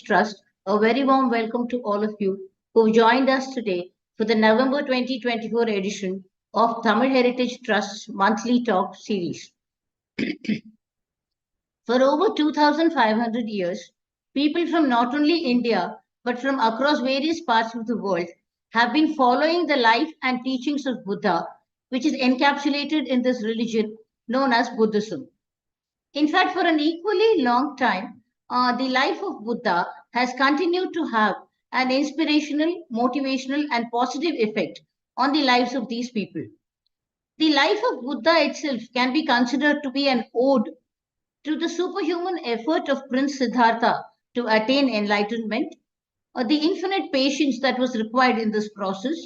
Trust, a very warm welcome to all of you who've joined us today for the November 2024 edition of Tamil Heritage Trust's monthly talk series. For over 2,500 years, people from not only India but from across various parts of the world have been following the life and teachings of Buddha, which is encapsulated in this religion known as Buddhism. In fact, for an equally long time, the life of Buddha has continued to have an inspirational, motivational, and positive effect on the lives of these people. The life of Buddha itself can be considered to be an ode to the superhuman effort of Prince Siddhartha to attain enlightenment, or the infinite patience that was required in this process,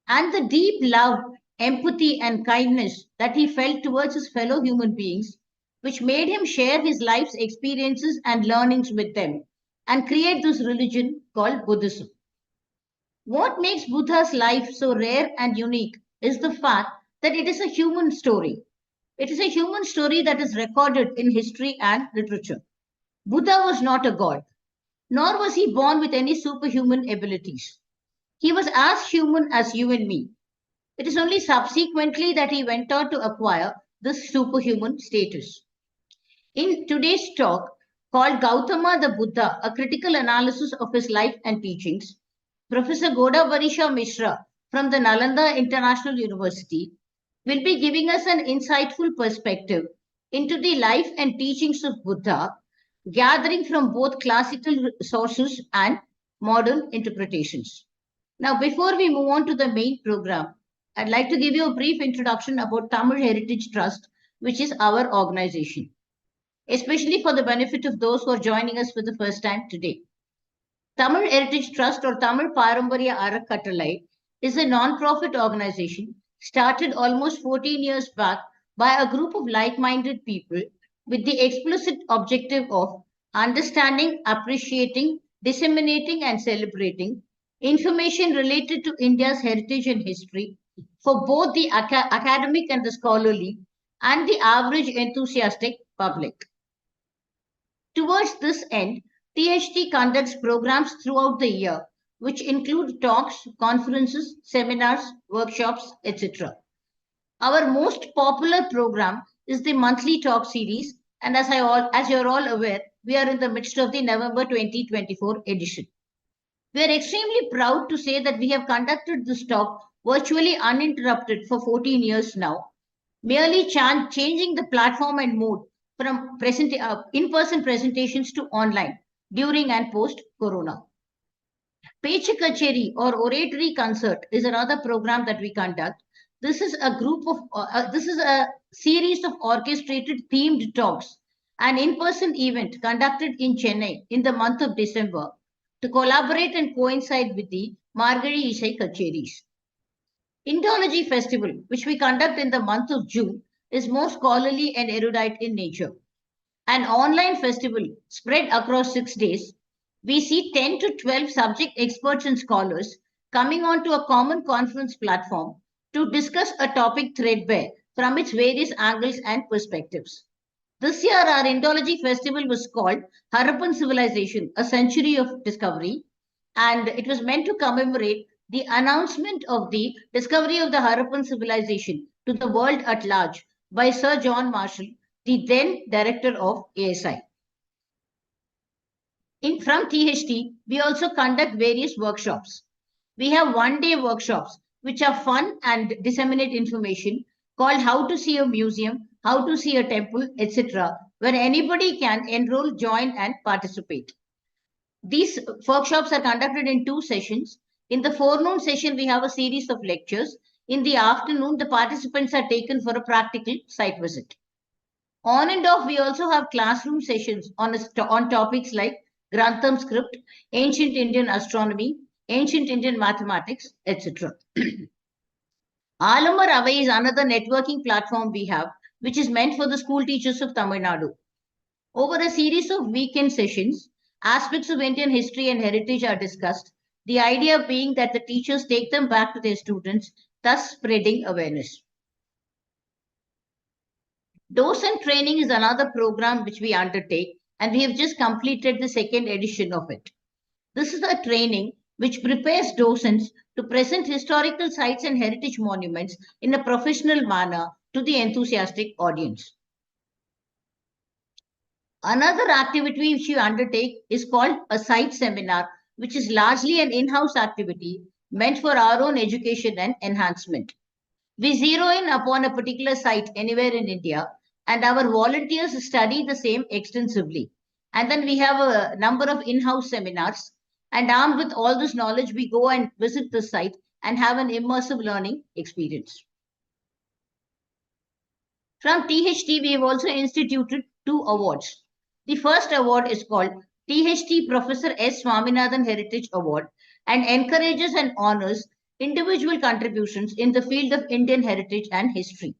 and the deep love, empathy, and kindness that he felt towards his fellow human beings, which made him share his life's experiences and learnings with them and create this religion called Buddhism. What makes Buddha's life so rare and unique is the fact that it is a human story. It is a human story that is recorded in history and literature. Buddha was not a god, nor was he born with any superhuman abilities. He was as human as you and me. It is only subsequently that he went on to acquire this superhuman status. In today's talk, called Gautama the Buddha, a critical analysis of his life and teachings, Professor Godabarisha Mishra from the Nalanda International University will be giving us an insightful perspective into the life and teachings of Buddha, gathering from both classical sources and modern interpretations. Now, before we move on to the main program, I'd like to give you a brief introduction about Tamil Heritage Trust, which is our organization, especially for the benefit of those who are joining us for the first time today. Tamil Heritage Trust or Tamil Paramparya Arakattalai is a non-profit organization started almost 14 years back by a group of like-minded people with the explicit objective of understanding, appreciating, disseminating, and celebrating information related to India's heritage and history for both the academic and the scholarly and the average enthusiastic public. Towards this end, THT conducts programs throughout the year, which include talks, conferences, seminars, workshops, etc. Our most popular program is the monthly talk series, and as you're all aware, we are in the midst of the November 2024 edition. We are extremely proud to say that we have conducted this talk virtually uninterrupted for 14 years now, merely changing the platform and mode from in-person presentations to online during and post-corona. Pecha Kacheri or Oratory Concert is another program that we conduct. This is a series of orchestrated themed talks, an in-person event conducted in Chennai in the month of December to collaborate and coincide with the Margazhi Isai Kacheris. Indology Festival, which we conduct in the month of June, is more scholarly and erudite in nature. An online festival spread across 6 days, we see 10 to 12 subject experts and scholars coming onto a common conference platform to discuss a topic threadbare from its various angles and perspectives. This year, our Indology Festival was called Harappan Civilization, a Century of Discovery, and it was meant to commemorate the announcement of the discovery of the Harappan civilization to the world at large by Sir John Marshall, the then director of ASI. From THT, we also conduct various workshops. We have one-day workshops, which are fun and disseminate information, called How to See a Museum, How to See a Temple, etc., where anybody can enroll, join, and participate. These workshops are conducted in 2 sessions. In the forenoon session, we have a series of lectures. In the afternoon, the participants are taken for a practical site visit. On and off, we also have classroom sessions on topics like Grantham script, ancient Indian astronomy, ancient Indian mathematics, etc. Alamar Avai is another networking platform we have, which is meant for the school teachers of Tamil Nadu. Over a series of weekend sessions, aspects of Indian history and heritage are discussed, the idea being that the teachers take them back to their students, thus spreading awareness. Docent training is another program which we undertake, and we have just completed the second edition of it. This is a training which prepares docents to present historical sites and heritage monuments in a professional manner to the enthusiastic audience. Another activity which you undertake is called a site seminar, which is largely an in-house activity meant for our own education and enhancement. We zero in upon a particular site anywhere in India, and our volunteers study the same extensively. And then we have a number of in-house seminars, and armed with all this knowledge, we go and visit the site and have an immersive learning experience. From THT, we have also instituted 2 awards. The first award is called THT Professor S. Swaminathan Heritage Award and encourages and honors individual contributions in the field of Indian heritage and history.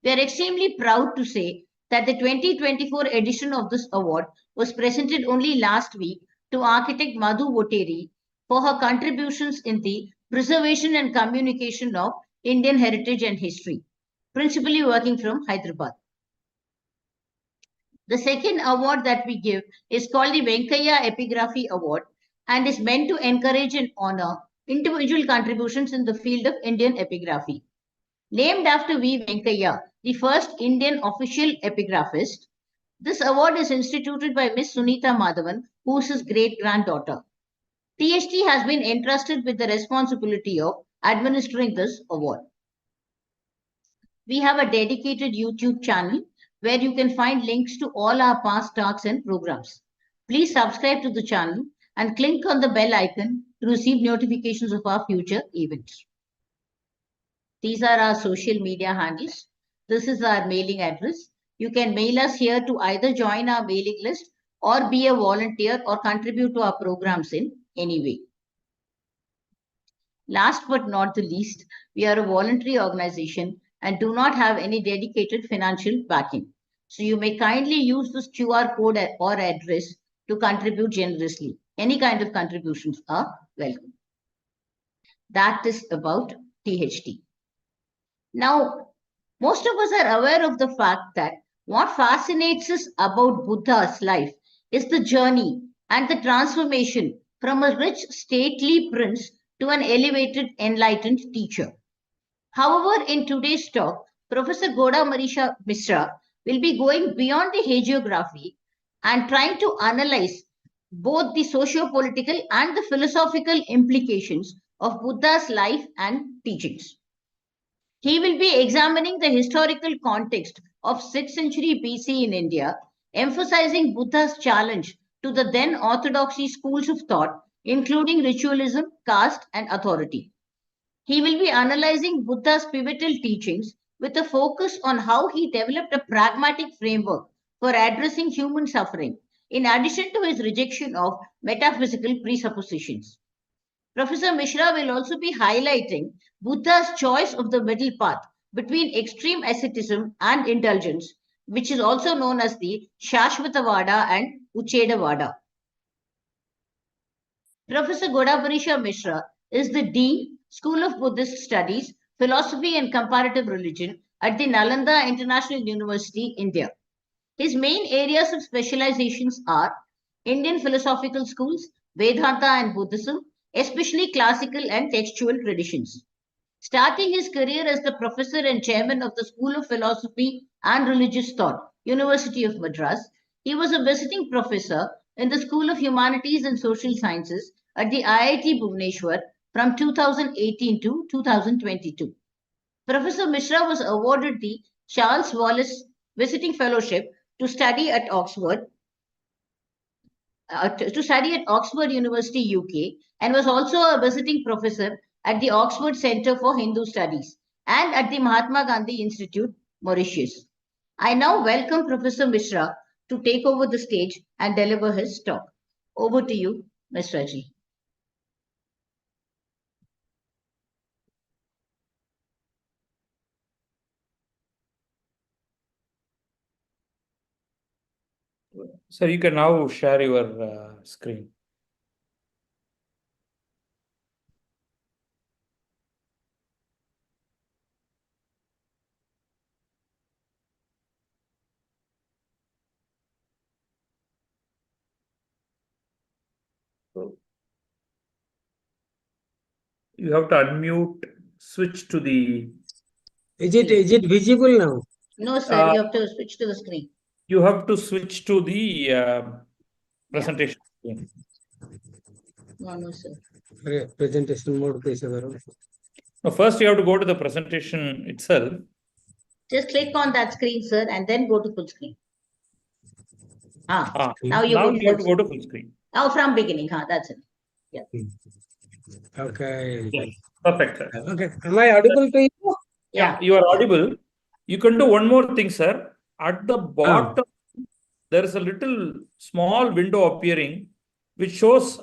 We are extremely proud to say that the 2024 edition of this award was presented only last week to architect Madhu Voteri for her contributions in the preservation and communication of Indian heritage and history, principally working from Hyderabad. The second award that we give is called the Venkaya Epigraphy Award and is meant to encourage and honor individual contributions in the field of Indian epigraphy. Named after V. Venkaya, the first Indian official epigraphist, this award is instituted by Miss Sunita Madhavan, who is his great-granddaughter. THT has been entrusted with the responsibility of administering this award. We have a dedicated YouTube channel where you can find links to all our past talks and programs. Please subscribe to the channel and click on the bell icon to receive notifications of our future events. These are our social media handles. This is our mailing address. You can mail us here to either join our mailing list or be a volunteer or contribute to our programs in any way. Last but not the least, we are a voluntary organization and do not have any dedicated financial backing. So you may kindly use this QR code or address to contribute generously. Any kind of contributions are welcome. That is about THT. Now, most of us are aware of the fact that what fascinates us about Buddha's life is the journey and the transformation from a rich, stately prince to an elevated, enlightened teacher. However, in today's talk, Professor Godabarisha Mishra will be going beyond the hagiography and trying to analyze both the socio-political and the philosophical implications of Buddha's life and teachings. He will be examining the historical context of 6th century BC in India, emphasizing Buddha's challenge to the then orthodoxy schools of thought, including ritualism, caste, and authority. He will be analyzing Buddha's pivotal teachings with a focus on how he developed a pragmatic framework for addressing human suffering, in addition to his rejection of metaphysical presuppositions. Professor Mishra will also be highlighting Buddha's choice of the middle path between extreme asceticism and indulgence, which is also known as the Shashvatavada and Uchedavada. Professor Godabarisha Mishra is the Dean, School of Buddhist Studies, Philosophy and Comparative Religion at the Nalanda International University, India. His main areas of specializations are Indian philosophical schools, Vedanta and Buddhism, especially classical and textual traditions. Starting his career as the professor and chairman of the School of Philosophy and Religious Thought, University of Madras, he was a visiting professor in the School of Humanities and Social Sciences at the IIT Bhubaneswar from 2018 to 2022. Professor Mishra was awarded the Charles Wallace Visiting Fellowship to study at Oxford University, UK, and was also a visiting professor at the Oxford Centre for Hindu Studies and at the Mahatma Gandhi Institute, Mauritius. I now welcome Professor Mishra to take over the stage and deliver his talk. Over to you, Ms. Raji. So you can now share your screen. So you have to unmute, switch to the. Is it visible now? No, sir. You have to switch to the screen. You have to switch to the presentation screen. No, sir. Presentation mode पे इसे करो. No, first you have to go to the presentation itself. Just click on that screen, sir, and then go to full screen. Now you Now go to you have to full go to full screen. Now from beginning. That's it. Yeah. Okay. Yes. Perfect, sir. Okay. Am I audible to you? Yeah, you are audible. You can do one more thing, sir. At the bottom, there is a little small window appearing which shows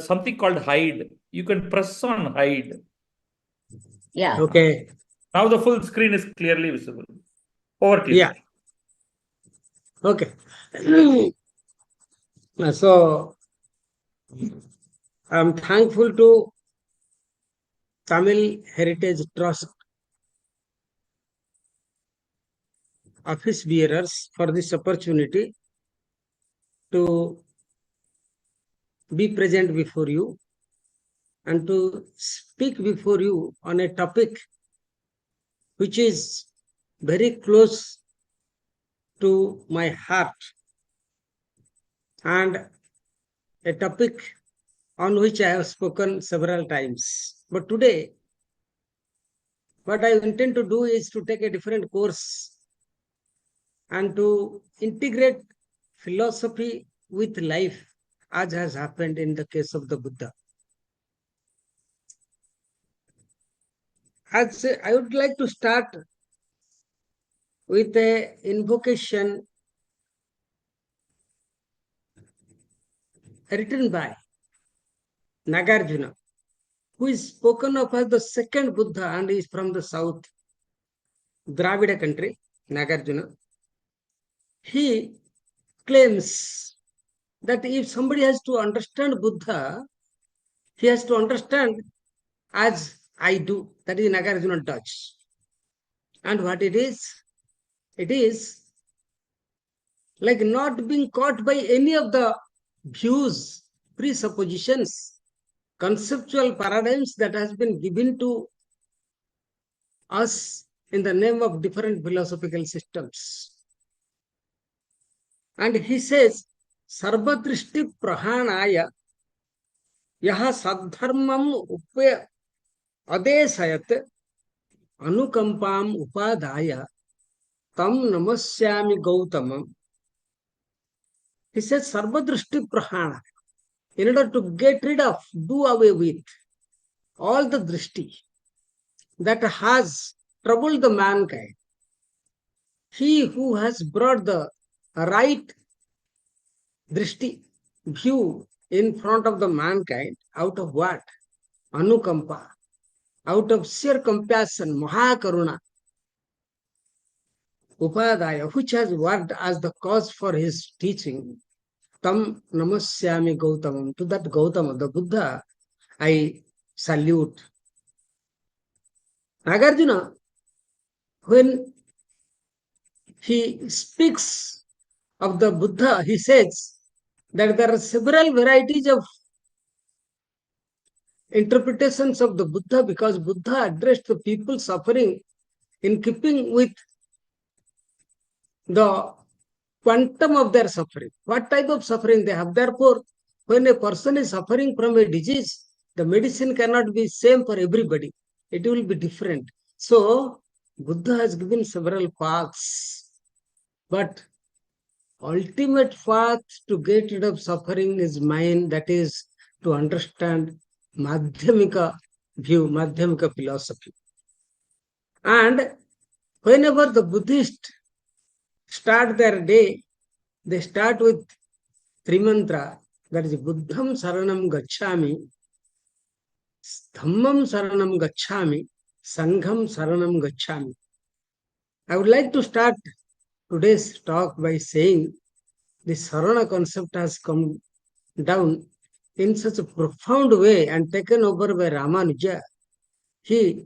something called hide. You can press on hide. Yeah. Okay. Now the full screen is clearly visible. Over to you, Yeah. sir. Okay. So, I'm thankful to Tamil Heritage Trust office bearers for this opportunity to be present before you and to speak before you on a topic which is very close to my heart and a topic on which I have spoken several times. But today, what I intend to do is to take a different course and to integrate philosophy with life, as has happened in the case of the Buddha. I would like to start with a invocation written by Nagarjuna, who is spoken of as the second Buddha and is from the south, Dravida country, Nagarjuna. He claims that if somebody has to understand Buddha, he has to understand as I do. That is Nagarjuna does. And what it is like not being caught by any of the views, presuppositions, conceptual paradigms that has been given to us in the name of different philosophical systems. And he says, Sarvadrishti Prahanaya Yaha Sadharmam Upe Adesayat Anukampam Upadaya Tam Namasyami Gautamam. He says, Sarvadrishti Prahana. In order to get rid of, do away with all the drishti that has troubled the mankind, he who has brought the right drishti view in front of the mankind, out of what? Anukampa, out of sheer compassion, Mahakaruna, Upadaya, which has worked as the cause for his teaching, Tam Namasyami Gautamam, to that Gautama, the Buddha, I salute. Nagarjuna, when he speaks of the Buddha, he says that there are several varieties of interpretations of the Buddha because Buddha addressed the people suffering in keeping with the quantum of their suffering. What type of suffering they have? Therefore, when a person is suffering from a disease, the medicine cannot be same for everybody. It will be different. So, Buddha has given several paths, but ultimate path to get rid of suffering is mine, that is to understand Madhyamika view, Madhyamika philosophy. And whenever the Buddhists start their day, they start with three mantra, that is Buddham Saranam Gacchami, Dhammam Saranam Gacchami, Sangham Saranam Gacchami. I would like to start today's talk by saying the Sarana concept has come down in such a profound way and taken over by Ramanuja. He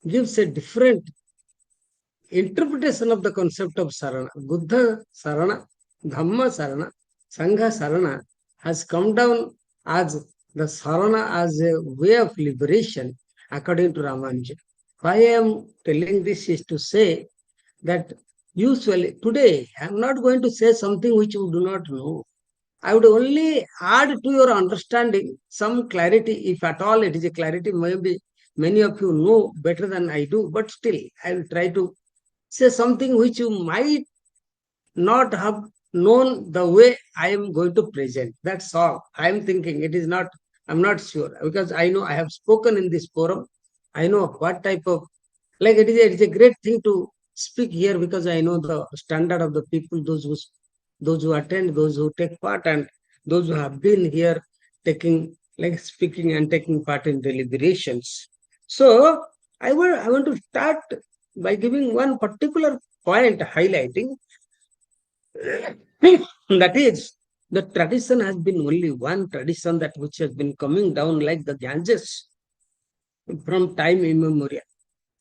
gives a different interpretation of the concept of Sarana. Buddha Sarana, Dhamma Sarana, Sangha Sarana has come down as the Sarana as a way of liberation, according to Ramanujan. Why I am telling this is to say that usually today I am not going to say something which you do not know. I would only add to your understanding some clarity, if at all it is a clarity. Maybe many of you know better than I do, but still I will try to say something which you might not have known the way I am going to present. That's all. I am thinking it is not, I'm not sure because I know I have spoken in this forum. I know what type of, like it is a great thing to speak here because I know the standard of the people, those who attend, those who take part, and those who have been here taking, like speaking and taking part in deliberations. So I want to start by giving one particular point highlighting that is, the tradition has been only one tradition that which has been coming down like the Ganges from time immemorial.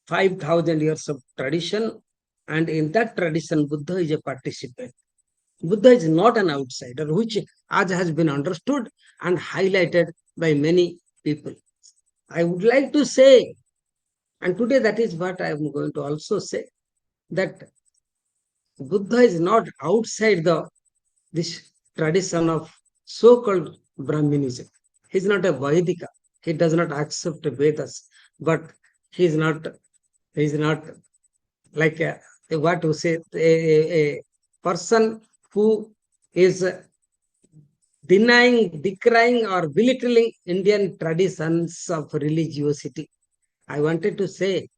5,000 years of tradition, and in that tradition, Buddha is a participant. Buddha is not an outsider, which as has been understood and highlighted by many people. I would like to say, and today that is what I am going to also say, that Buddha is not outside the this tradition of so-called Brahminism. He's not a Vaidika. He does not accept Vedas, but he's not like what to say, a person who is denying, decrying, or belittling Indian traditions of religiosity. I wanted to say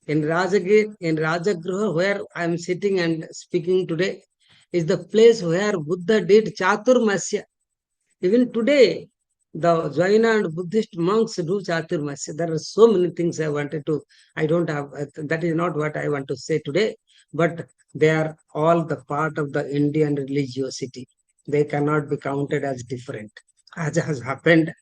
in Rajagir, in Rajagruha, where I am sitting and speaking today, is the place where Buddha did Chaturmasya. Even today, the Jaina and Buddhist monks do Chaturmasya. There are so many things I wanted to, I don't have, that is not what I want to say today, but they are all the part of the Indian religiosity. They cannot be counted as different, as has happened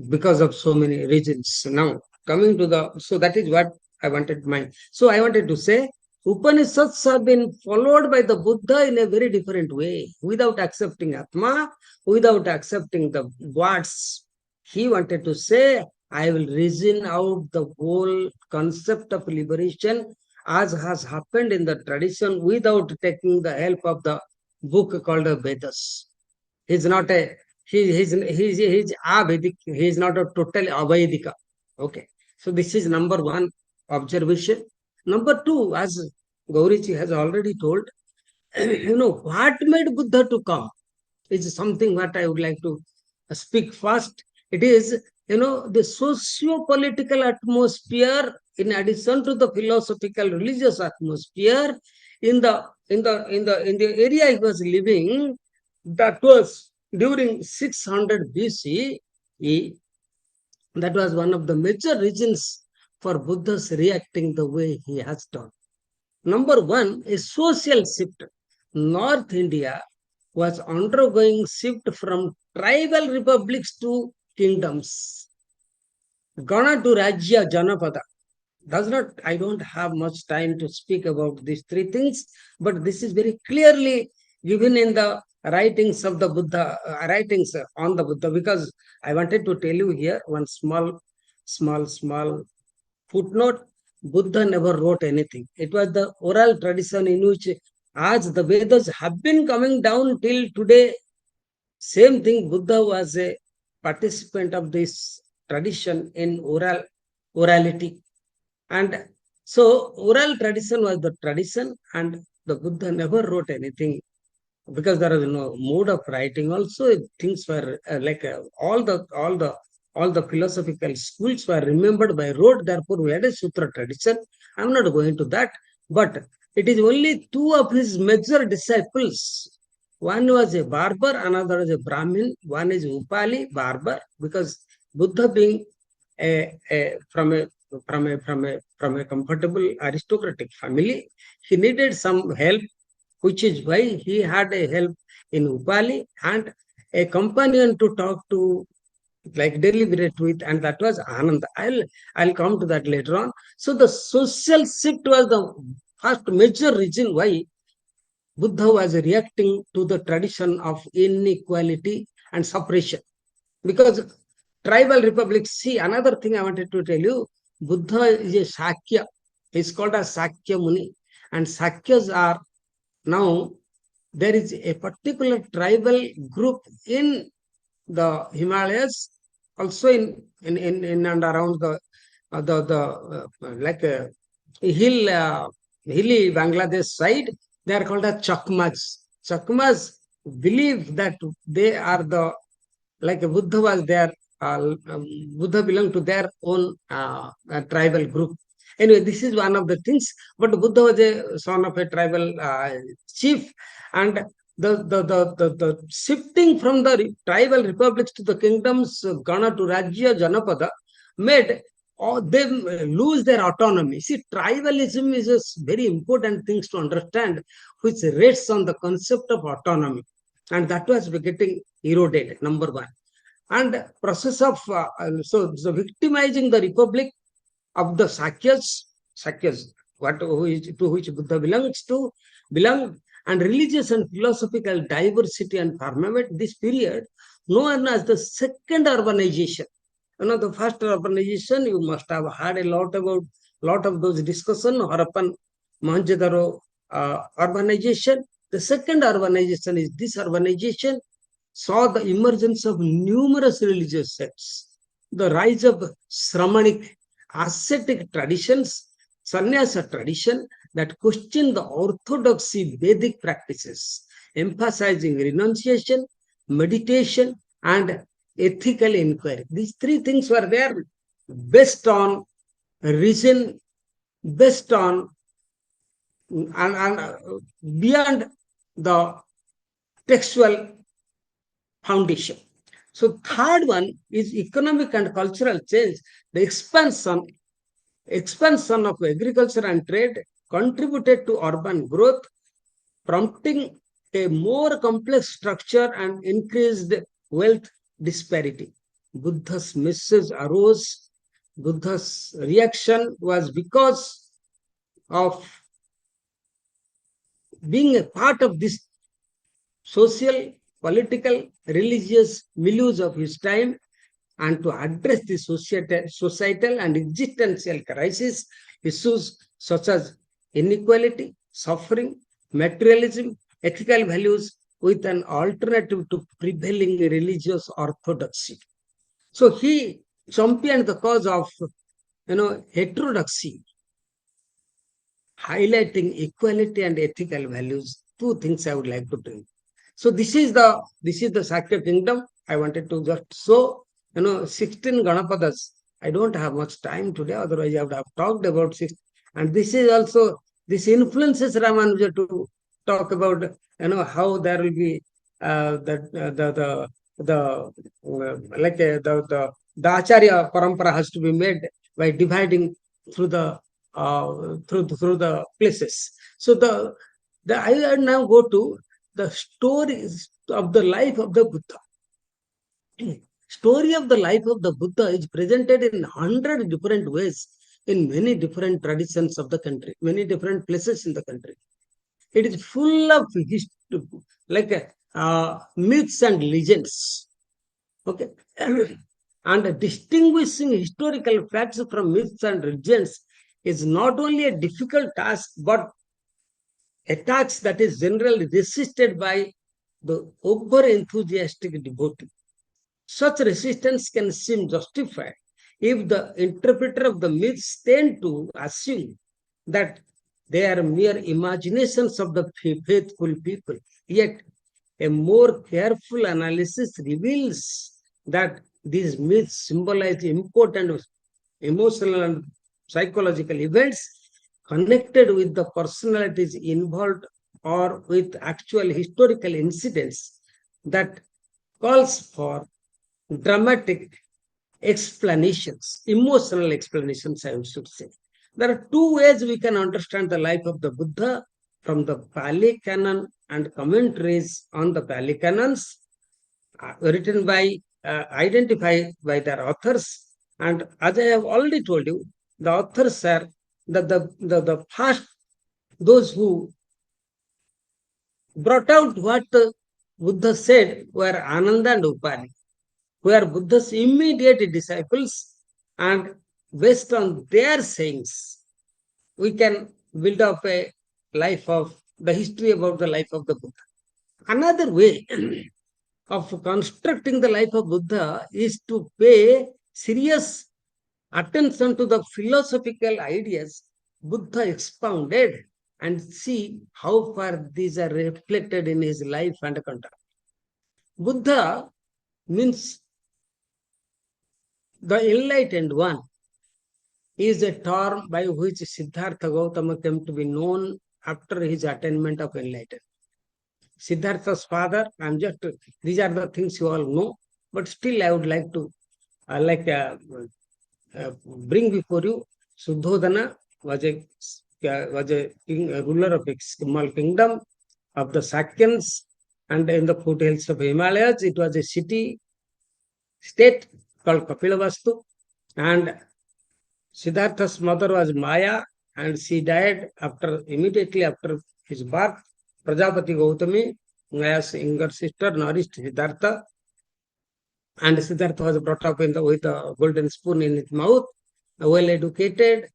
because of so many reasons. Now, coming to the, so that is what I wanted my, so I wanted to say, Upanishads have been followed by the Buddha in a very different way, without accepting Atma, without accepting the words. He wanted to say, I will reason out the whole concept of liberation as has happened in the tradition without taking the help of the book called the Vedas. He's not a he's Avedic. He is not a total Avaidika. Okay. So this is number one observation. Number two, as Gaurichi has already told, what made Buddha to come is something what I would like to speak first. It is, the socio-political atmosphere in addition to the philosophical religious atmosphere in the area he was living, that was during 600 BCE. That was one of the major reasons for Buddha's reacting the way he has done. Number one is social shift. North India was undergoing shift from tribal republics to kingdoms. Gana to Rajya Janapada. Does not, I don't have much time to speak about these three things, but this is very clearly given in the writings of the Buddha, writings on the Buddha, because I wanted to tell you here one small footnote. Buddha never wrote anything. It was the oral tradition in which, as the Vedas have been coming down till today, same thing, Buddha was a participant of this tradition in orality. And so oral tradition was the tradition, and the Buddha never wrote anything because there was no mode of writing. Also, things were all the philosophical schools were remembered by rote. Therefore, we had a sutra tradition. I'm not going to that, but it is only two of his major disciples. One was a barber, another was a Brahmin. One is Upali barber, because Buddha being from a comfortable aristocratic family, he needed some help, which is why he had a help in Upali and a companion to talk to, like deliberate with, and that was Ananda. I'll come to that later on. So the social shift was the first major reason why Buddha was reacting to the tradition of inequality and suppression. because tribal republics. See, another thing I wanted to tell you, Buddha is a Sakya. He's called as Sakya Muni. And Sakyas are now, there is a particular tribal group in the Himalayas, also in and around the like hilly Bangladesh side. They are called as Chakmas. Chakmas believe that they are the, like Buddha was their, Buddha belonged to their own tribal group. Anyway, this is one of the things. But Buddha was a son of a tribal chief, and the shifting from the tribal republics to the kingdoms, Gana to Rajya, Janapada, made them lose their autonomy. See, tribalism is a very important things to understand, which rests on the concept of autonomy, and that was getting eroded. Number one, and process of so victimizing the republic of the Sakyas, what who is, to which Buddha belonged, and religious and philosophical diversity and firmament. This period known as the second urbanization. The first urbanization, you must have heard a lot of those discussion. Harappan, Mohenjo-daro urbanization. The second urbanization is this urbanization saw the emergence of numerous religious sects, the rise of Shramanic ascetic traditions, sannyasa tradition that question the orthodoxy Vedic practices, emphasizing renunciation, meditation, and ethical inquiry. These three things were there based on reason, based on and beyond the textual foundation. So third one is economic and cultural change. The expansion of agriculture and trade contributed to urban growth, prompting a more complex structure and increased wealth disparity. Buddha's message arose. Buddha's reaction was because of being a part of this social, political, religious milieux of his time, and to address the societal and existential crisis issues such as inequality, suffering, materialism, ethical values, with an alternative to prevailing religious orthodoxy. So he championed the cause of heterodoxy, highlighting equality and ethical values. Two things I would like to bring. So this is the Sakya kingdom. I wanted to just show 16 Ganapadas. I don't have much time today, otherwise I would have talked about six. And this is also, this influences Ramanuja to talk about how there will be the Acharya parampara has to be made by dividing through the places. So I now go to the stories of the life of the Buddha. Story of the life of the Buddha is presented in 100 different ways in many different traditions of the country, many different places in the country. It is full of myths and legends. Okay. And distinguishing historical facts from myths and legends is not only a difficult task, but a task that is generally resisted by the over-enthusiastic devotee. Such resistance can seem justified if the interpreter of the myths tend to assume that they are mere imaginations of the faithful people. Yet, a more careful analysis reveals that these myths symbolize important emotional and psychological events connected with the personalities involved or with actual historical incidents that calls for dramatic explanations, emotional explanations, I should say. There are two ways we can understand the life of the Buddha: from the Pali Canon and commentaries on the Pali Canons, written by, identified by their authors. And as I have already told you, the authors are the first, those who brought out what the Buddha said were Ananda and Upani. who are Buddha's immediate disciples, and based on their sayings, we can build up a life of the history about the life of the Buddha. Another way of constructing the life of Buddha is to pay serious attention to the philosophical ideas Buddha expounded and see how far these are reflected in his life and conduct. Buddha means the enlightened one is a term by which Siddhartha Gautama came to be known after his attainment of enlightenment. Siddhartha's father, these are the things you all know, but still I would like to bring before you. Suddhodana was a king, a ruler of a small kingdom of the Sakyans, and in the foothills of Himalayas, it was a city state called Kapilavastu, and Siddhartha's mother was Maya, and she died immediately after his birth. Prajapati Gautami, Maya's younger sister, nourished Siddhartha, and Siddhartha was brought up with a golden spoon in his mouth, well educated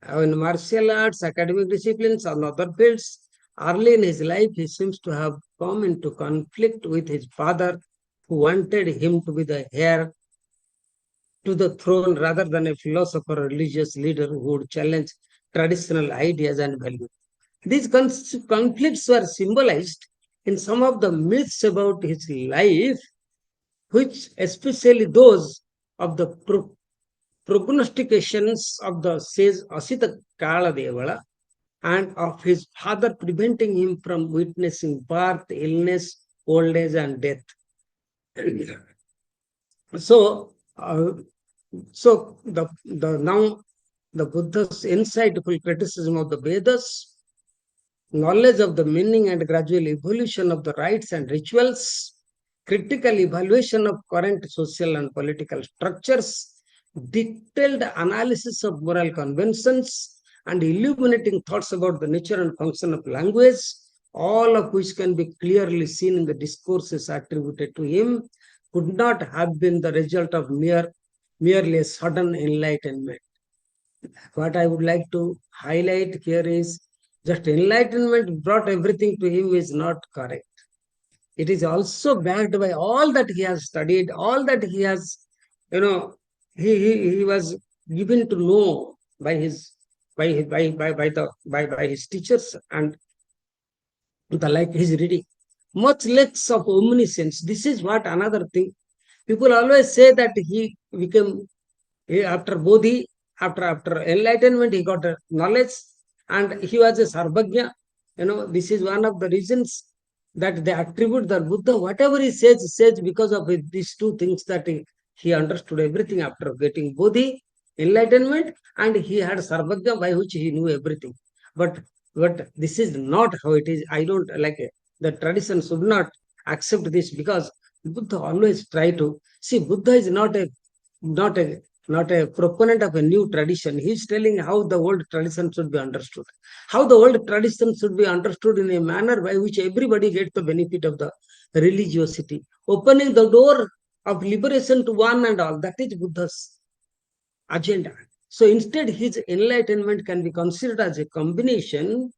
in martial arts, academic disciplines, and other fields. Early in his life, he seems to have come into conflict with his father, who wanted him to be the heir to the throne rather than a philosopher or religious leader who would challenge traditional ideas and values. These conflicts were symbolized in some of the myths about his life, which especially those of the prognostications of the sage Asita Kaladevala and of his father preventing him from witnessing birth, illness, old age, and death. So, now the Buddha's insightful criticism of the Vedas, knowledge of the meaning and gradual evolution of the rites and rituals, critical evaluation of current social and political structures, detailed analysis of moral conventions, and illuminating thoughts about the nature and function of language, all of which can be clearly seen in the discourses attributed to him, could not have been the result of merely a sudden enlightenment. What I would like to highlight here is just enlightenment brought everything to him is not correct. It is also backed by all that he has studied, all that he has, he was given to know by his by his teachers and the like his reading. Much less of omniscience. This is what another thing. People always say that he became after Bodhi, after enlightenment, he got knowledge, and he was a Sarvagya. This is one of the reasons that they attribute the Buddha, whatever he says because of these two things, that he understood everything after getting Bodhi, enlightenment, and he had Sarvagya by which he knew everything. But this is not how it is. I don't like it. The tradition should not accept this, because Buddha always try to see. Buddha is not a proponent of a new tradition. He is telling how the old tradition should be understood. How the old tradition should be understood in a manner by which everybody gets the benefit of the religiosity, opening the door of liberation to one and all. That is Buddha's agenda. So instead, his enlightenment can be considered as a combination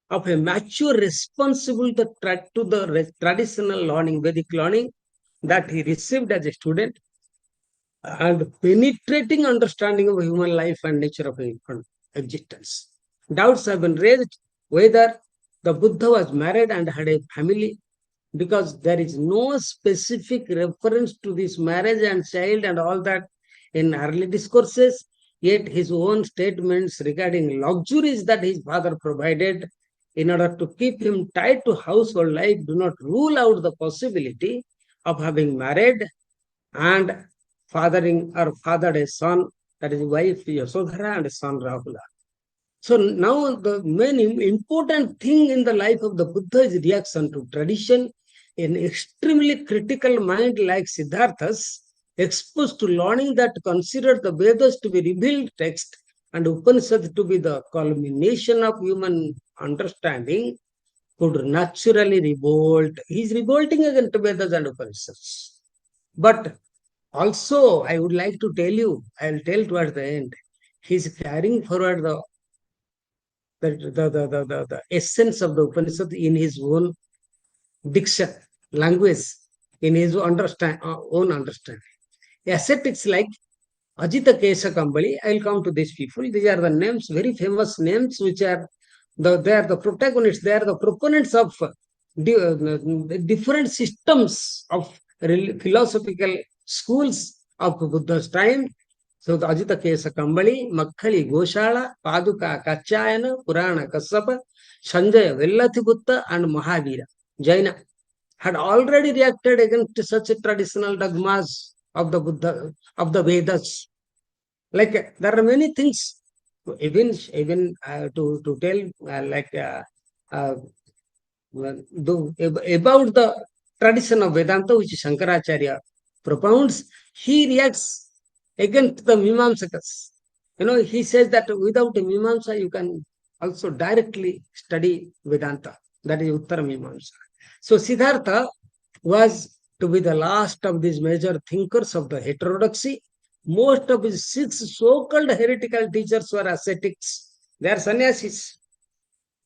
of a mature responsible to the traditional learning, Vedic learning, that he received as a student, and penetrating understanding of human life and nature of existence. Doubts have been raised whether the Buddha was married and had a family, because there is no specific reference to this marriage and child and all that in early discourses. Yet his own statements regarding luxuries that his father provided in order to keep him tied to household life do not rule out the possibility of having married and fathered a son, that is wife Yasodhara and son Rahula. So now the main important thing in the life of the Buddha is reaction to tradition. An extremely critical mind like Siddhartha's, exposed to learning that considered the Vedas to be revealed text and Upanishads to be the culmination of human understanding, could naturally revolt. He is revolting against Vedas and Upanishads. But Also, I would like to tell you, I'll tell towards the end, he's carrying forward the essence of the Upanishad in his own diction, language, in his own understanding. Ascetics like Ajita Kesha Kambali, I'll come to these people. These are the names, very famous names, which are they are the protagonists, they are the proponents of different systems of philosophical schools of Buddha's time. So the Ajita Kesa Kambali, Makkali Goshala, Paduka Kachayana, Purana Kasapa, Sanjaya Vellathibutta, and Mahavira, Jaina, had already reacted against such traditional dogmas of the Buddha, of the Vedas. Like there are many things, even to tell uh, about the tradition of Vedanta, which Shankaracharya propounds, he reacts against the Mimamsakas. He says that without a Mimamsa, you can also directly study Vedanta. That is Uttara Mimamsa. So Siddhartha was to be the last of these major thinkers of the heterodoxy. Most of his six so-called heretical teachers were ascetics. They are sannyasis.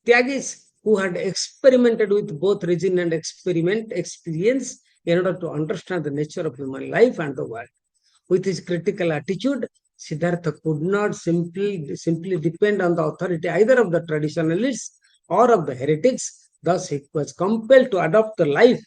Tyagis who had experimented with both reason and experience in order to understand the nature of human life and the world. With his critical attitude, Siddhartha could not simply depend on the authority either of the traditionalists or of the heretics. Thus, he was compelled to adopt the life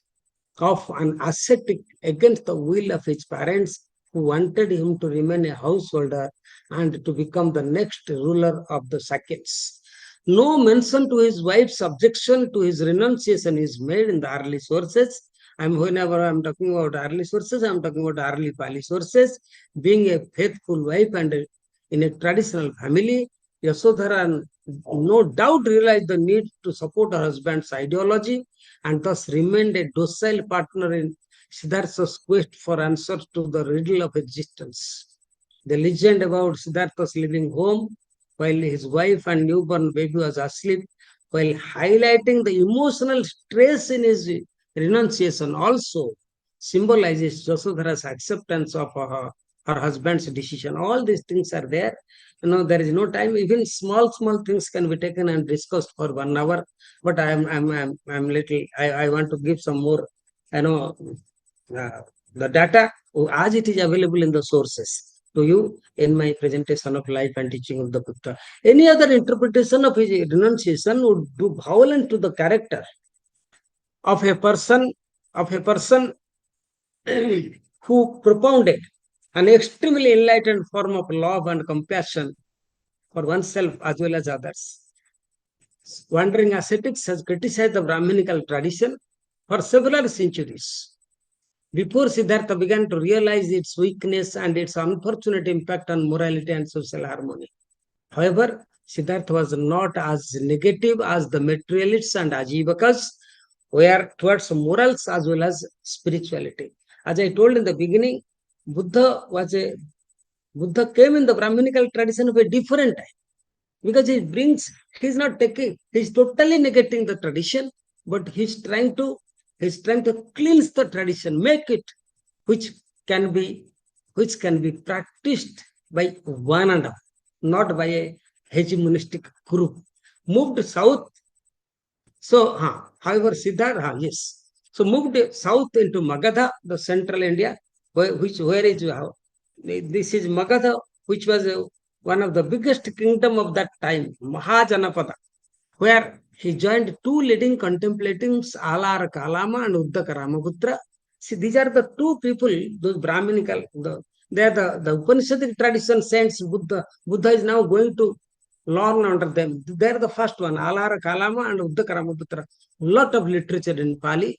of an ascetic against the will of his parents, who wanted him to remain a householder and to become the next ruler of the Sakyans. No mention to his wife's objection to his renunciation is made in the early sources. Whenever I'm talking about early sources, I'm talking about early Pali sources. Being a faithful wife and in a traditional family, Yasodhara no doubt realized the need to support her husband's ideology and thus remained a docile partner in Siddhartha's quest for answers to the riddle of existence. The legend about Siddhartha's leaving home while his wife and newborn baby was asleep, while highlighting the emotional stress in his renunciation, also symbolizes Yasodhara's acceptance of her husband's decision. All these things are there. There is no time. Even small things can be taken and discussed for 1 hour. But I'm little. I want to give some more. You know, the data as it is available in the sources to you in my presentation of life and teaching of the Buddha. Any other interpretation of his renunciation would do violence to the character of a person who propounded an extremely enlightened form of love and compassion for oneself as well as others. Wandering ascetics has criticized the Brahminical tradition for several centuries before Siddhartha began to realize its weakness and its unfortunate impact on morality and social harmony. However, Siddhartha was not as negative as the materialists and Ajivakas were towards morals as well as spirituality. As I told in the beginning, Buddha came in the Brahminical tradition of a different time, because he's not taking, he's totally negating the tradition, but he's trying to cleanse the tradition, make it which can be practiced by one and all, not by a hegemonistic group. Moved south. So, however, Siddhartha, yes. So moved south into Magadha, the central India, where is this is Magadha, which was one of the biggest kingdom of that time, Mahajanapada, where he joined two leading contemplatives, Alara Kalama and Uddaka Ramaputra. See, these are the two people, those Brahminical, they are the Upanishadic tradition saints. Buddha is now going to learn under them. They are the first one, Alara Kalama and Uddaka Ramaputra. Lot of literature in Pali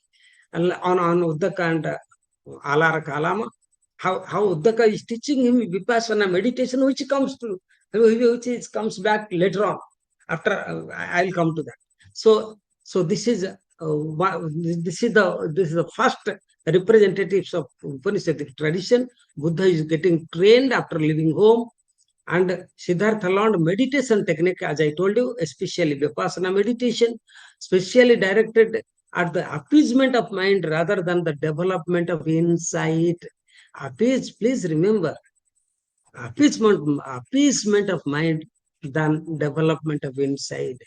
on Uddaka and Alara Kalama. How Uddaka is teaching him Vipassana meditation, which comes back later on. After I'll come to that. So this is the first representatives of Upanishadic tradition. Buddha is getting trained after leaving home, and Siddhartha learned meditation technique, as I told you, especially Vipassana meditation, specially directed at the appeasement of mind rather than the development of insight Please remember, appeasement of mind than development of inside.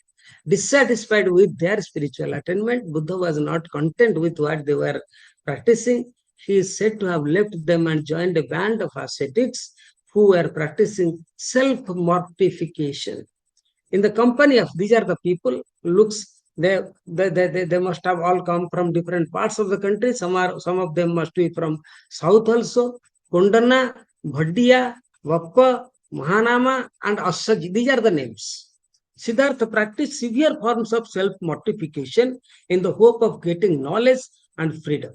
Dissatisfied with their spiritual attainment, Buddha was not content with what they were practicing. He is said to have left them and joined a band of ascetics who were practicing self-mortification. In the company of these are the people, looks they must have all come from different parts of the country. Some of them must be from south also. Kundana, Bhaddiya, Vappa, Mahanama, and Assaji. These are the names. Siddhartha practiced severe forms of self-mortification in the hope of getting knowledge and freedom.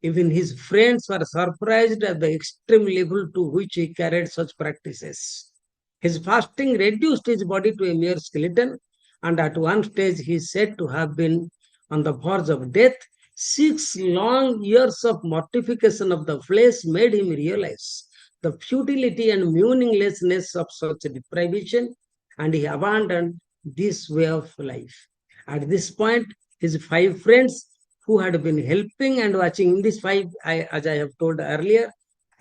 Even his friends were surprised at the extreme level to which he carried such practices. His fasting reduced his body to a mere skeleton, and at one stage he is said to have been on the verge of death. 6 long years of mortification of the flesh made him realize the futility and meaninglessness of such deprivation, and he abandoned this way of life. At this point, his 5 friends who had been helping and watching in these five, as I have told earlier,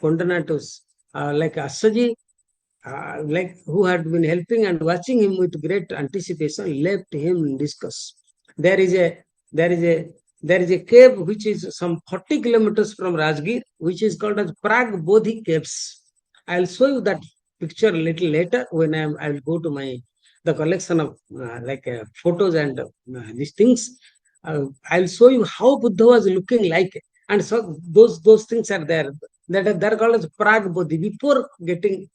Kondanatus, like Asaji, like who had been helping and watching him with great anticipation, left him in disgust. There is a there is a there is a cave which is some 40 kilometers from Rajgir, which is called as Prag Bodhi Caves. I'll show you that picture a little later when I will go to my the collection of photos and these things. I'll show you how Buddha was looking like, and so those things are there. They're called as Prag Bodhi. Before getting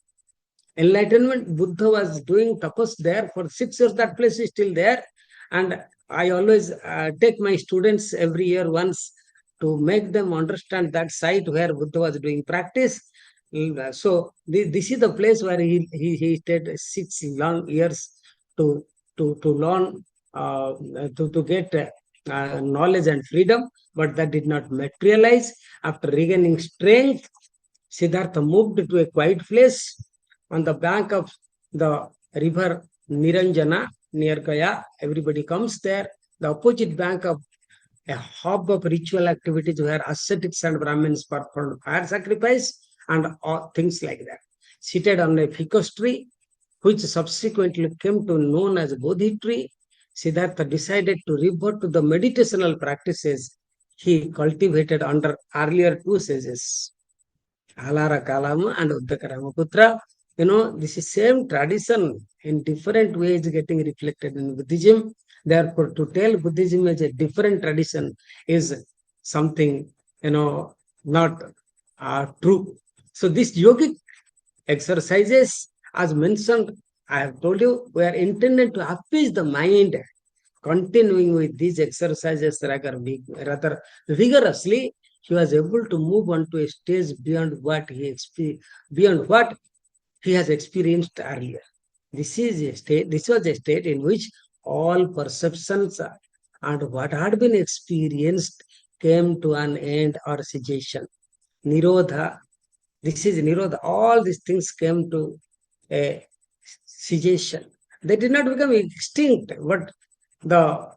enlightenment, Buddha was doing tapas there for 6 years. That place is still there, and I always take my students every year once to make them understand that site where Buddha was doing practice. So this is the place where he stayed 6 long years to to learn, to get knowledge and freedom, but that did not materialize. After regaining strength, Siddhartha moved to a quiet place on the bank of the river Niranjana near Gaya. Everybody comes there. The opposite bank of a hub of ritual activities where ascetics and Brahmins performed fire sacrifice and all things like that. Seated on a ficus tree, which subsequently came to known as Bodhi tree, Siddhartha decided to revert to the meditational practices he cultivated under earlier 2 sages. Alara Kalama and Uddaka this is same tradition in different ways getting reflected in Buddhism. Therefore, to tell Buddhism as a different tradition is something, not true. So these yogic exercises, as mentioned, I have told you, were intended to appease the mind. Continuing with these exercises rather vigorously, he was able to move on to a stage beyond what he has experienced earlier. This is a state. This was a state in which all perceptions and what had been experienced came to an end or cessation. Nirodha. This is Nirodha. All these things came to a cessation. They did not become extinct, but the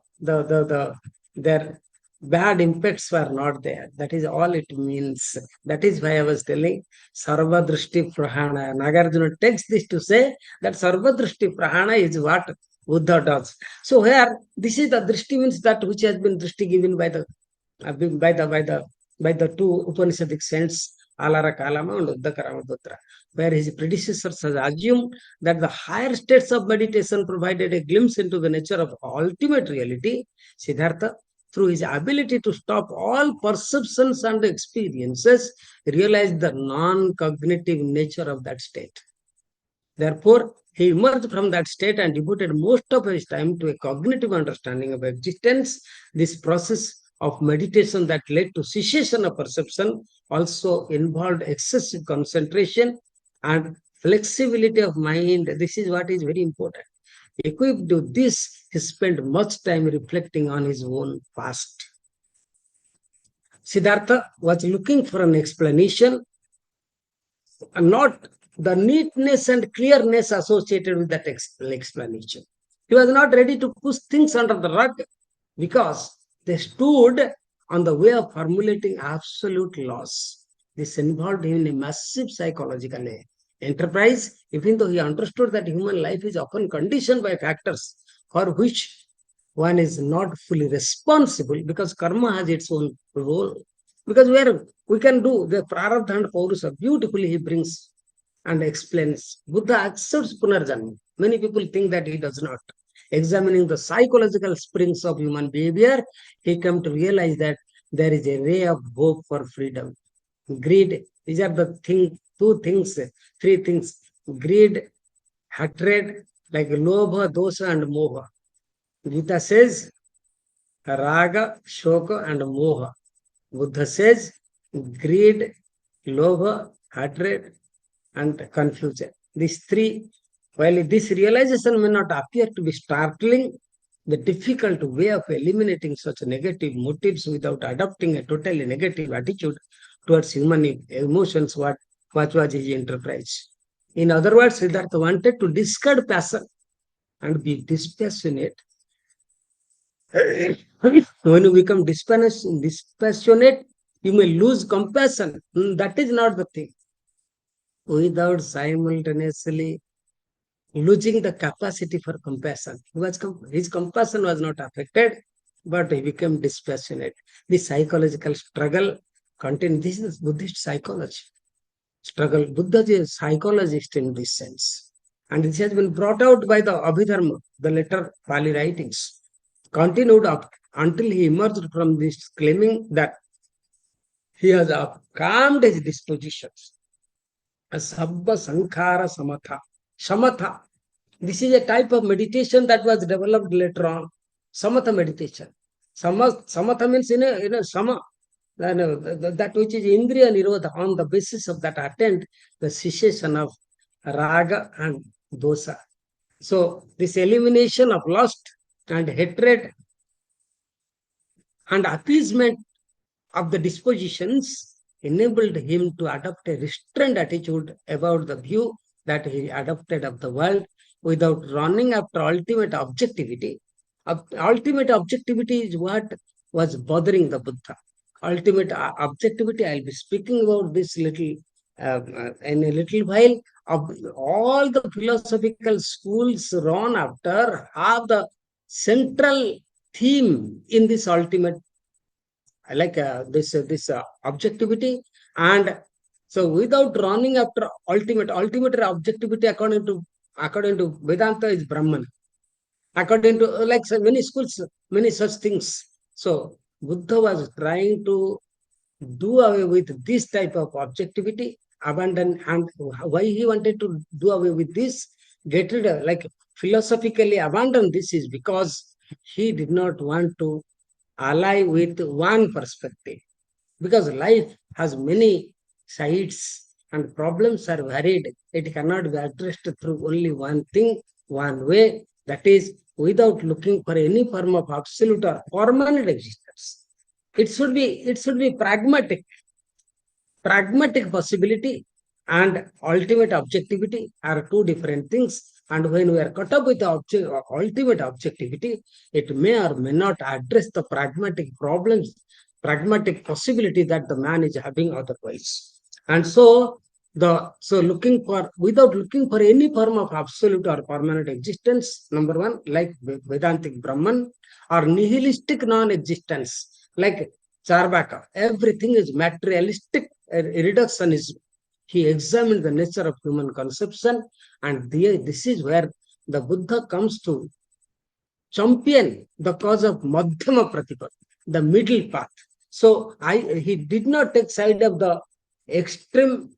their bad impacts were not there. That is all it means. That is why I was telling Sarva Drishti Prahana. Nagarjuna takes this to say that Sarva Drishti Prahana is what Buddha does. So here this is the Drishti means that which has been Drishti given by the by the two Upanishadic saints Alara Kalama and Uddaka Ramaputra, where his predecessors had assumed that the higher states of meditation provided a glimpse into the nature of ultimate reality. Siddhartha, through his ability to stop all perceptions and experiences, realized the non-cognitive nature of that state. Therefore, he emerged from that state and devoted most of his time to a cognitive understanding of existence. This process of meditation that led to cessation of perception also involved excessive concentration and flexibility of mind. This is what is very important. Equipped with this, he spent much time reflecting on his own past. Siddhartha was looking for an explanation, and not the neatness and clearness associated with that explanation. He was not ready to push things under the rug because they stood on the way of formulating absolute laws. This involved him in a massive psychological enterprise, even though he understood that human life is often conditioned by factors for which one is not fully responsible, because karma has its own role. Because we can do the prarabdha and paurusa beautifully, he brings and explains. Buddha accepts punarjanma. Many people think that he does not. Examining the psychological springs of human behavior, he came to realize that there is a ray of hope for freedom. Greed, these are the three things. Greed, hatred, like lobha, dosa, and moha. Gita says raga, shoka, and moha. Buddha says greed, lobha, hatred, and confusion. These three, while this realization may not appear to be startling, the difficult way of eliminating such negative motives without adopting a totally negative attitude towards human emotions, what was his enterprise. In other words, Siddhartha wanted to discard passion and be dispassionate. When you become dispassionate, you may lose compassion. That is not the thing. Without simultaneously losing the capacity for compassion. His compassion was not affected, but he became dispassionate. The psychological struggle contained, this is Buddhist psychology. Struggle. Buddha is a psychologist in this sense. And this has been brought out by the Abhidharma, the later Pali writings. Continued up until he emerged from this, claiming that he has calmed his dispositions. Sabba Sankhara Samatha. Samatha. This is a type of meditation that was developed later on. Samatha meditation. Samatha means in a sama. That which is Indriya Nirodha. On the basis of that attempt, the cessation of raga and dosa. So this elimination of lust and hatred and appeasement of the dispositions enabled him to adopt a restrained attitude about the view that he adopted of the world without running after ultimate objectivity. Ultimate objectivity is what was bothering the Buddha. Ultimate objectivity, I'll be speaking about this little in a little while. Of all the philosophical schools run after have the central theme in this ultimate, like this objectivity. And so without running after ultimate objectivity, according to Vedanta, is Brahman. According to like so many schools, many such things. So Buddha was trying to do away with this type of objectivity, abandon. And why he wanted to do away with this, get rid of, like philosophically abandon this, is because he did not want to ally with one perspective, because life has many sides and problems are varied. It cannot be addressed through only one thing, one way, that is without looking for any form of absolute or permanent existence. It should be pragmatic possibility and ultimate objectivity are two different things. And when we are caught up with the ultimate objectivity, it may or may not address the pragmatic problems, pragmatic possibility that the man is having otherwise. And so looking for, without looking for any form of absolute or permanent existence, number one, like Vedantic Brahman, or nihilistic non-existence, like Charvaka, everything is materialistic reductionism. He examined the nature of human conception, and this is where the Buddha comes to champion the cause of Madhyama Pratipad, the middle path. So he did not take side of the extreme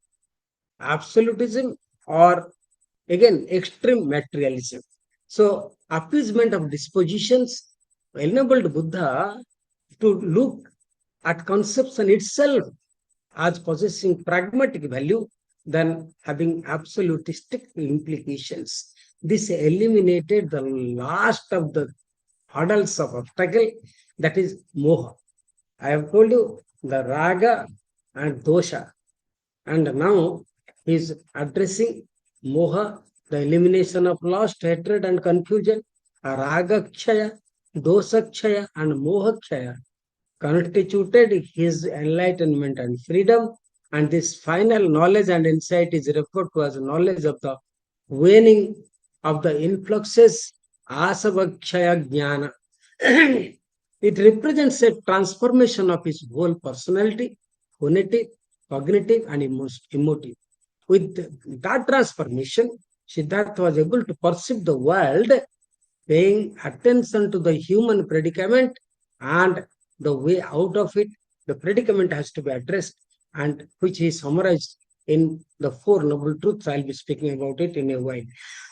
absolutism or again extreme materialism. So appeasement of dispositions enabled Buddha to look at conception itself as possessing pragmatic value than having absolutistic implications. This eliminated the last of the hurdles of obstacle, that is moha. I have told you the raga and dosha, and now he is addressing moha, the elimination of lust, hatred, and confusion. Raga kshaya, dosha kshaya, and moha kshaya constituted his enlightenment and freedom. And this final knowledge and insight is referred to as knowledge of the waning of the influxes asavakshaya jnana. It represents a transformation of his whole personality, phonetic, cognitive, and emotive. With that transformation, Siddhartha was able to perceive the world, paying attention to the human predicament and the way out of it. The predicament has to be addressed, and which he summarized in the Four Noble Truths. I'll be speaking about it in a while.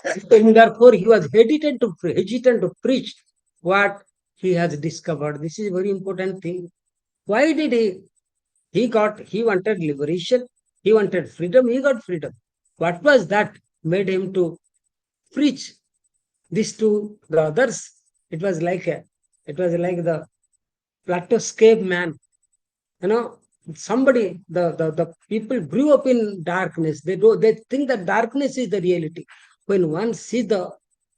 And therefore, he was hesitant to preach what he has discovered. This is a very important thing. Why did he wanted liberation, he wanted freedom, he got freedom. What was that made him to preach this to the others? It was like the Platoscape man. You know, somebody, the people grew up in darkness. They think that darkness is the reality. When one sees the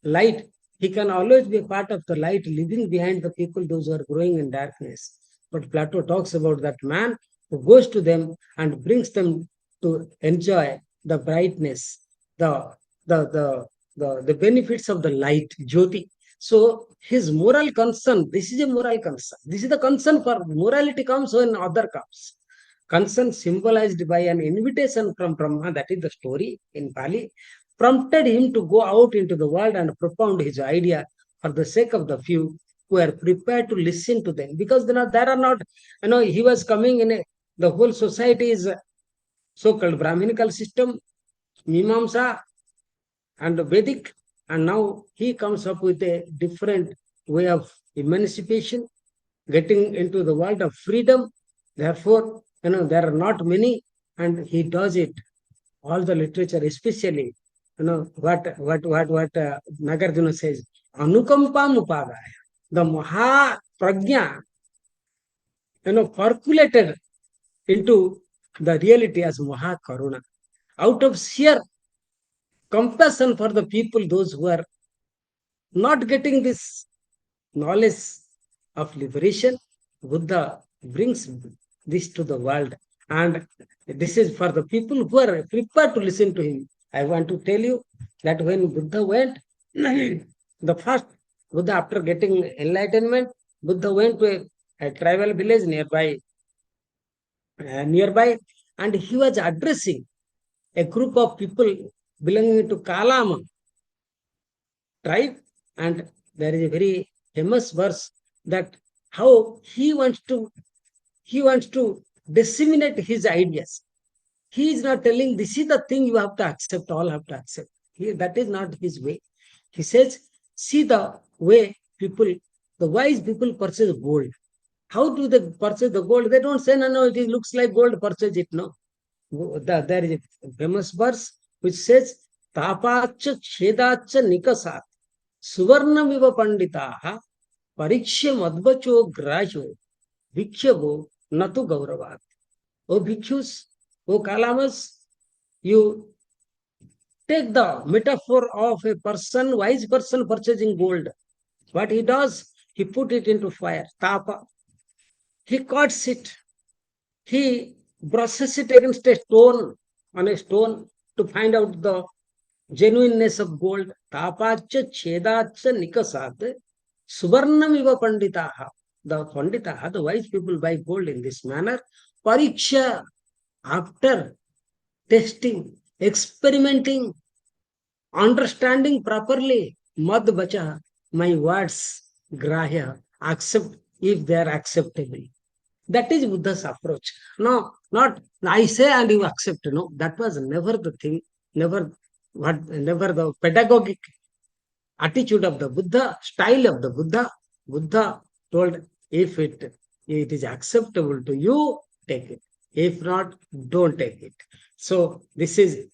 light, he can always be a part of the light, living behind the people, those who are growing in darkness. But Plato talks about that man who goes to them and brings them to enjoy the brightness, the the the the benefits of the light, Jyoti. So his moral concern, this is a moral concern. This is the concern for morality comes when other comes. Concern symbolized by an invitation from Brahma, that is the story in Pali, prompted him to go out into the world and propound his idea for the sake of the few who are prepared to listen to them. Because there are not, he was coming in the whole society is so-called Brahminical system, Mimamsa, and Vedic, and now he comes up with a different way of emancipation, getting into the world of freedom. Therefore, there are not many, and he does it. All the literature, especially, what Nagarjuna says, Anukampam Upadaya, the Maha Prajna, percolated into the reality as Maha Karuna. Out of sheer compassion for the people, those who are not getting this knowledge of liberation, Buddha brings this to the world. And this is for the people who are prepared to listen to him. I want to tell you that when Buddha went, the first Buddha, after getting enlightenment, Buddha went to a tribal village nearby, and he was addressing a group of people belonging to Kalama tribe, and there is a very famous verse that how he wants to disseminate his ideas. He is not telling this is the thing you have to accept, all have to accept. That is not his way. He says, see the way the wise people purchase gold. How do they purchase the gold? They don't say, no, it looks like gold, purchase it. No. There is a famous verse which says, Tapacha Chedacha Nikasat Suvarnamiva Panditaha Parikshya Madvacho Grajo Bhikshavo Natu Gauravat. O Bhikshus, O Kalamas, you take the metaphor of a wise person purchasing gold. What he does, he put it into fire, tapa. He cuts it. He brushes it against on a stone to find out the genuineness of gold. Tapacha chedacha nikasat suvarnamiva panditaha. The panditaha, the wise people buy gold in this manner. Pariksha, after testing, experimenting, understanding properly, mad bacha, my words, grahya, accept if they are acceptable. That is Buddha's approach. No, not I say and you accept. No, that was never the thing, never the pedagogic attitude of the Buddha, style of the Buddha. Buddha told, if it is acceptable to you, take it. If not, don't take it. So this is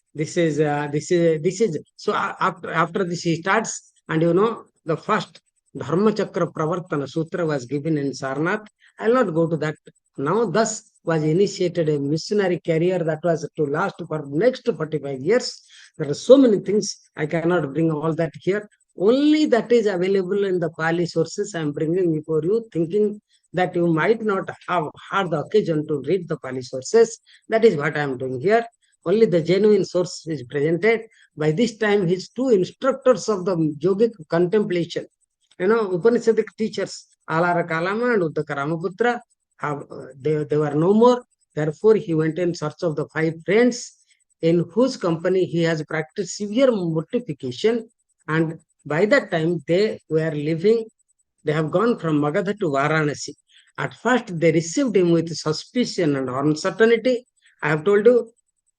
so after this he starts, and the first Dharma Chakra Pravartana Sutra was given in Sarnath. I'll not go to that now. Thus was initiated a missionary career that was to last for next 45 years. There are so many things, I cannot bring all that here. Only that is available in the Pali sources I am bringing before you, thinking that you might not have had the occasion to read the Pali sources. That is what I am doing here. Only the genuine source is presented. By this time, his two instructors of the yogic contemplation, Upanishadic teachers, Alara Kalama and Uddaka Ramaputra, they were no more. Therefore, he went in search of the five friends in whose company he has practiced severe mortification. And by that time, they have gone from Magadha to Varanasi. At first, they received him with suspicion and uncertainty. I have told you,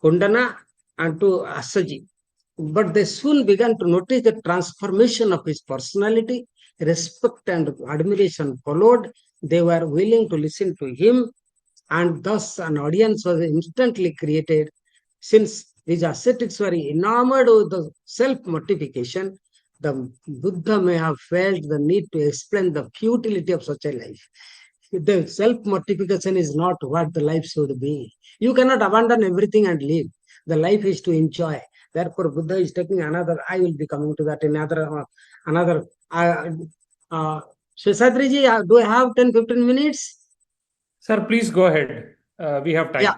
Kundana and to Asaji. But they soon began to notice the transformation of his personality. Respect and admiration followed. They were willing to listen to him, and thus an audience was instantly created. Since these ascetics were enamored with the self-mortification, the Buddha may have felt the need to explain the futility of such a life. The self-mortification is not what the life should be. You cannot abandon everything and live. The life is to enjoy. Therefore, Buddha is taking another. I will be coming to that in another. Shesadriji, do I have 10-15 minutes? Sir, please go ahead. We have time. Yeah.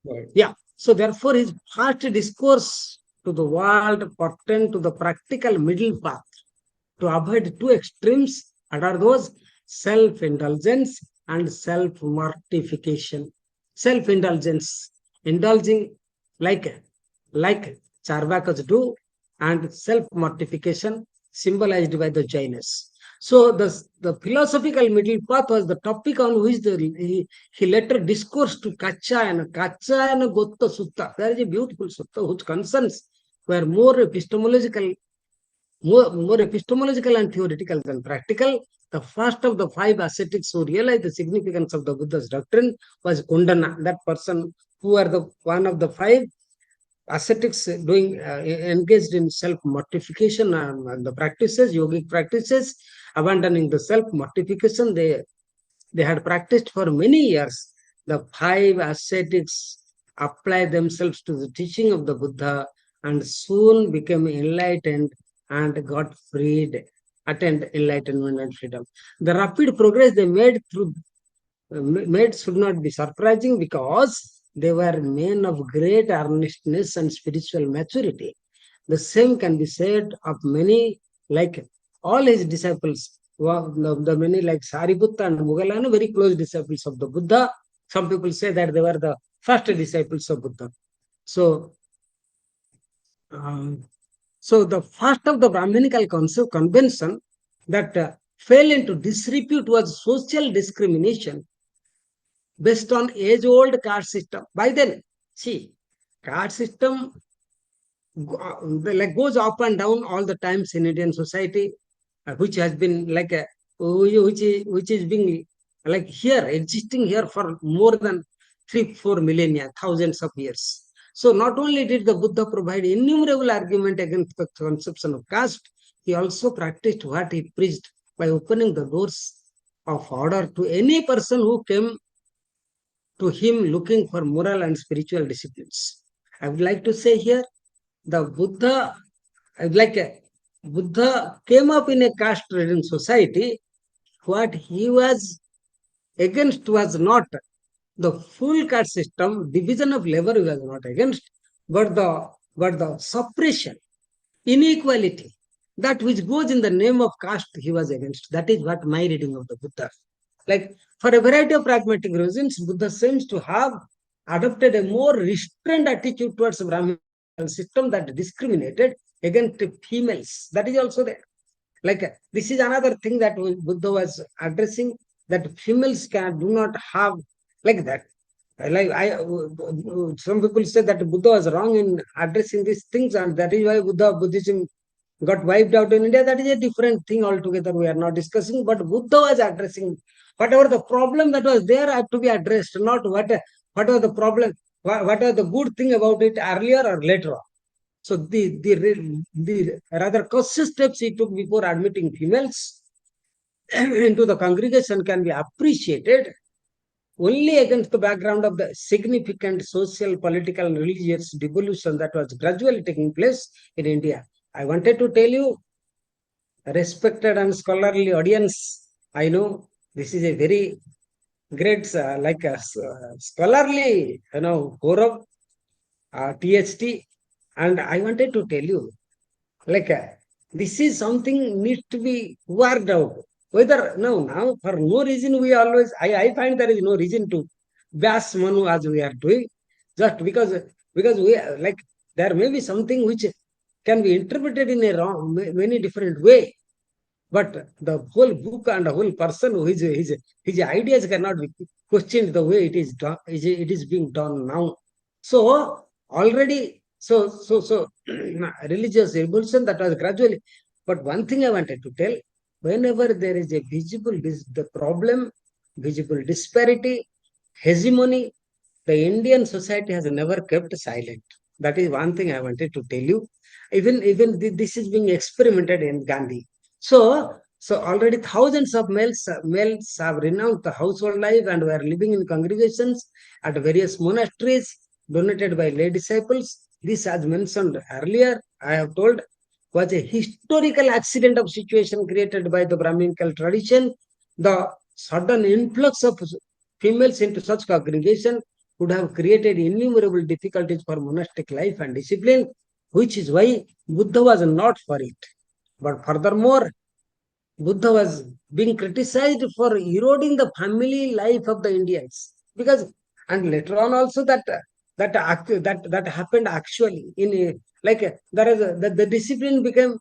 Go ahead. Yeah. So therefore, his first discourse to the world pertained to the practical middle path to avoid two extremes. What are those? Self-indulgence and self-mortification. Self-indulgence, indulging like Charvakas do, and self-mortification symbolized by the Jainas. So the philosophical middle path was the topic on which he later discoursed to Kachayana Gotta Sutta. There is a beautiful sutta which concerns were more epistemological and theoretical than practical. The first of the five ascetics who realized the significance of the Buddha's doctrine was Kundana, that person who were the one of the five ascetics engaged in self-mortification and the practices, yogic practices, abandoning the self-mortification they had practiced for many years. The five ascetics applied themselves to the teaching of the Buddha and soon became enlightened and got freed, attained enlightenment and freedom. The rapid progress they made should not be surprising because they were men of great earnestness and spiritual maturity. The same can be said of many, like all his disciples, the many like Sariputta and Mugalana, very close disciples of the Buddha. Some people say that they were the first disciples of Buddha. So the first of the Brahminical convention that fell into disrepute was social discrimination based on age-old caste system. By then, see, caste system goes up and down all the times in Indian society, which has been which is being like here existing here for more than 3-4 millennia, thousands of years. So not only did the Buddha provide innumerable argument against the conception of caste, he also practiced what he preached by opening the doors of order to any person who came to him looking for moral and spiritual disciplines. I would like to say here, the Buddha, Buddha came up in a caste-ridden society. What he was against was not the full caste system, division of labor he was not against, but the suppression, inequality, that which goes in the name of caste he was against. That is what my reading of the Buddha. Like for a variety of pragmatic reasons, Buddha seems to have adopted a more restrained attitude towards the Brahmin system that discriminated against females. That is also there. Like this is another thing that Buddha was addressing, that females do not have like that. Some people say that Buddha was wrong in addressing these things, and that is why Buddhism got wiped out in India. That is a different thing altogether. We are not discussing, but Buddha was addressing whatever the problem that was there had to be addressed, not what was the problem, what was the good thing about it earlier or later on. So the rather cautious steps he took before admitting females into the congregation can be appreciated only against the background of the significant social, political, and religious devolution that was gradually taking place in India. I wanted to tell you, respected and scholarly audience, I know This is a very great, like a scholarly, Gaurav, THT. And I wanted to tell you, like this is something needs to be worked out. Whether now for no reason we always, I find there is no reason to bash Manu as we are doing, just because we like there may be something which can be interpreted in a wrong many different way. But the whole book and the whole person, his ideas cannot be questioned the way it is done. It is being done now. So already, so religious revolution that was gradually. But one thing I wanted to tell: whenever there is a visible the problem, visible disparity, hegemony, the Indian society has never kept silent. That is one thing I wanted to tell you. Even this is being experimented in Gandhi. So already thousands of males have renounced the household life and were living in congregations at various monasteries donated by lay disciples. This, as mentioned earlier, I have told, was a historical accident of situation created by the Brahminical tradition. The sudden influx of females into such congregation would have created innumerable difficulties for monastic life and discipline, which is why Buddha was not for it. But furthermore, Buddha was being criticized for eroding the family life of the Indians because, and later on also that happened actually in a, like there is the discipline became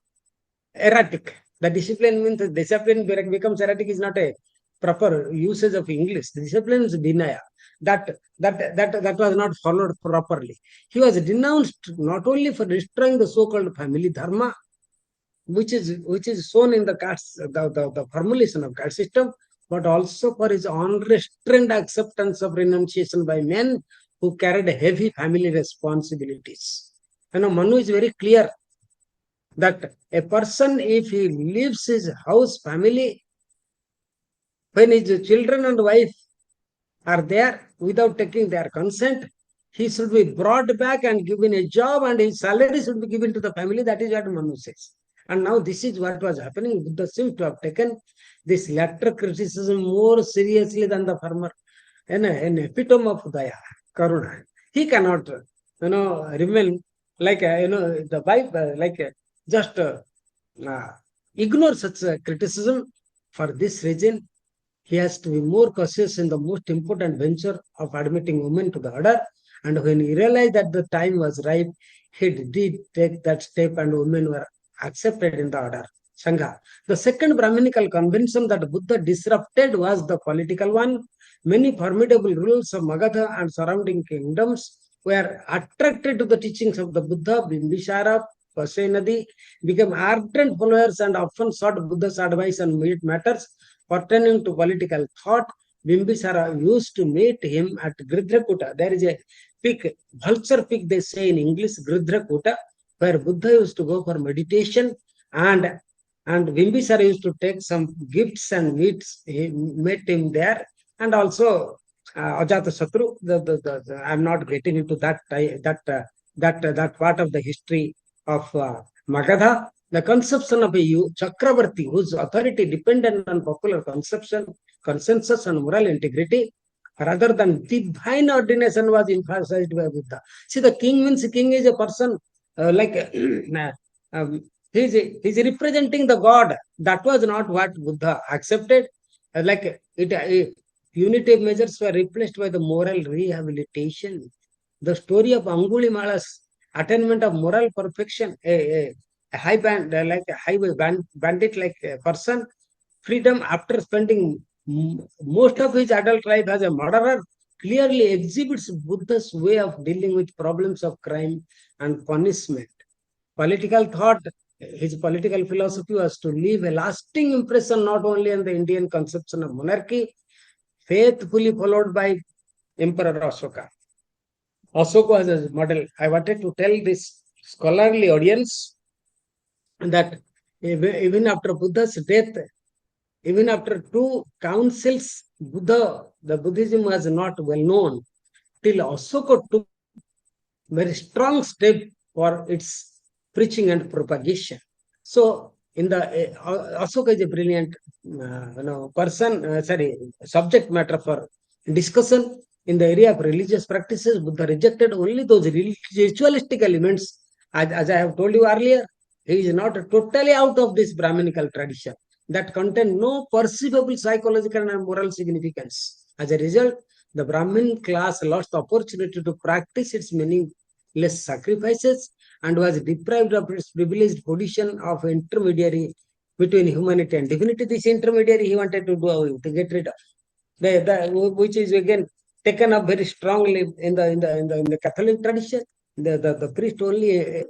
erratic. The discipline means the discipline becomes erratic is not a proper usage of English. The discipline is Vinaya. That was not followed properly. He was denounced not only for destroying the so-called family dharma, which is shown in the caste, the formulation of caste system, but also for his unrestrained acceptance of renunciation by men who carried heavy family responsibilities. Manu is very clear that a person, if he leaves his house family, when his children and wife are there without taking their consent, he should be brought back and given a job, and his salary should be given to the family. That is what Manu says. And now this is what was happening. Buddha seems to have taken this latter criticism more seriously than the former. An epitome of Daya, Karuna. He cannot, remain like, the Bible, like just uh, ignore such criticism. For this reason, he has to be more cautious in the most important venture of admitting women to the order. And when he realized that the time was ripe, he did take that step and women were accepted in the order. Sangha. The second Brahminical convention that Buddha disrupted was the political one. Many formidable rulers of Magadha and surrounding kingdoms were attracted to the teachings of the Buddha. Bimbisara, Pasenadi became ardent followers and often sought Buddha's advice on matters pertaining to political thought. Bimbisara used to meet him at Gridhakuta. There is a peak, vulture peak, they say in English, Gridhakuta, where Buddha used to go for meditation, and Bimbisara used to take some gifts and meets. He met him there, and also Ajata Satru. I'm not getting into that part of the history of Magadha. The conception of a Chakravarti, whose authority depended on popular consensus, and moral integrity, rather than divine ordination, was emphasized by Buddha. See, the king means king is a person like um, he's representing the God. That was not what Buddha accepted. Like punitive measures were replaced by the moral rehabilitation. The story of Angulimala's attainment of moral perfection, a high band, like a highway bandit like a person, freedom after spending most of his adult life as a murderer, clearly exhibits Buddha's way of dealing with problems of crime and punishment. Political thought, his political philosophy was to leave a lasting impression not only on the Indian conception of monarchy, faithfully followed by Emperor Ashoka. Ashoka as a model. I wanted to tell this scholarly audience that even after Buddha's death, even after two councils, the Buddhism was not well known till Ashoka took very strong step for its preaching and propagation. So in the Ashoka is a brilliant subject matter for discussion. In the area of religious practices, Buddha rejected only those ritualistic elements. As I have told you earlier, he is not totally out of this Brahminical tradition that contain no perceivable psychological and moral significance. As a result, the Brahmin class lost the opportunity to practice its meaningless sacrifices and was deprived of its privileged position of intermediary between humanity and divinity. This intermediary he wanted to do to get rid of, which is again taken up very strongly in the Catholic tradition. The priest only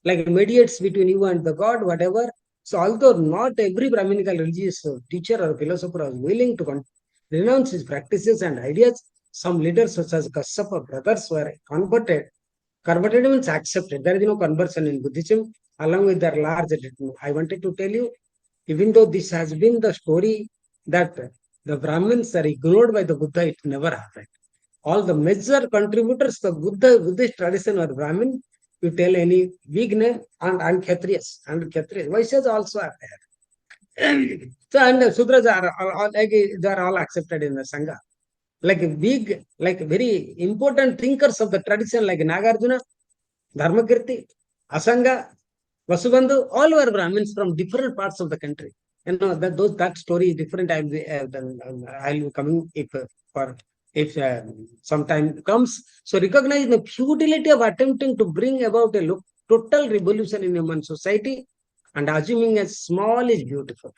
like mediates between you and the God, whatever. So although not every Brahminical religious teacher or philosopher was willing to renounce his practices and ideas, some leaders such as Kassapa brothers were converted. Converted means accepted. There is no conversion in Buddhism, along with their large. I wanted to tell you, even though this has been the story that the Brahmins are ignored by the Buddha, it never happened. All the major contributors to Buddhist tradition were Brahmin. You tell any big name and Kshatriyas. And Kshatriyas. Vaishyas also are there. So, and the Sudras are all, like, they are all accepted in the Sangha. Like big, like very important thinkers of the tradition, like Nagarjuna, Dharmakirti, Asanga, Vasubandhu, all were Brahmins from different parts of the country. That story is different. I'll be coming if some time comes. So recognize the futility of attempting to bring about a total revolution in human society and assuming as small is beautiful.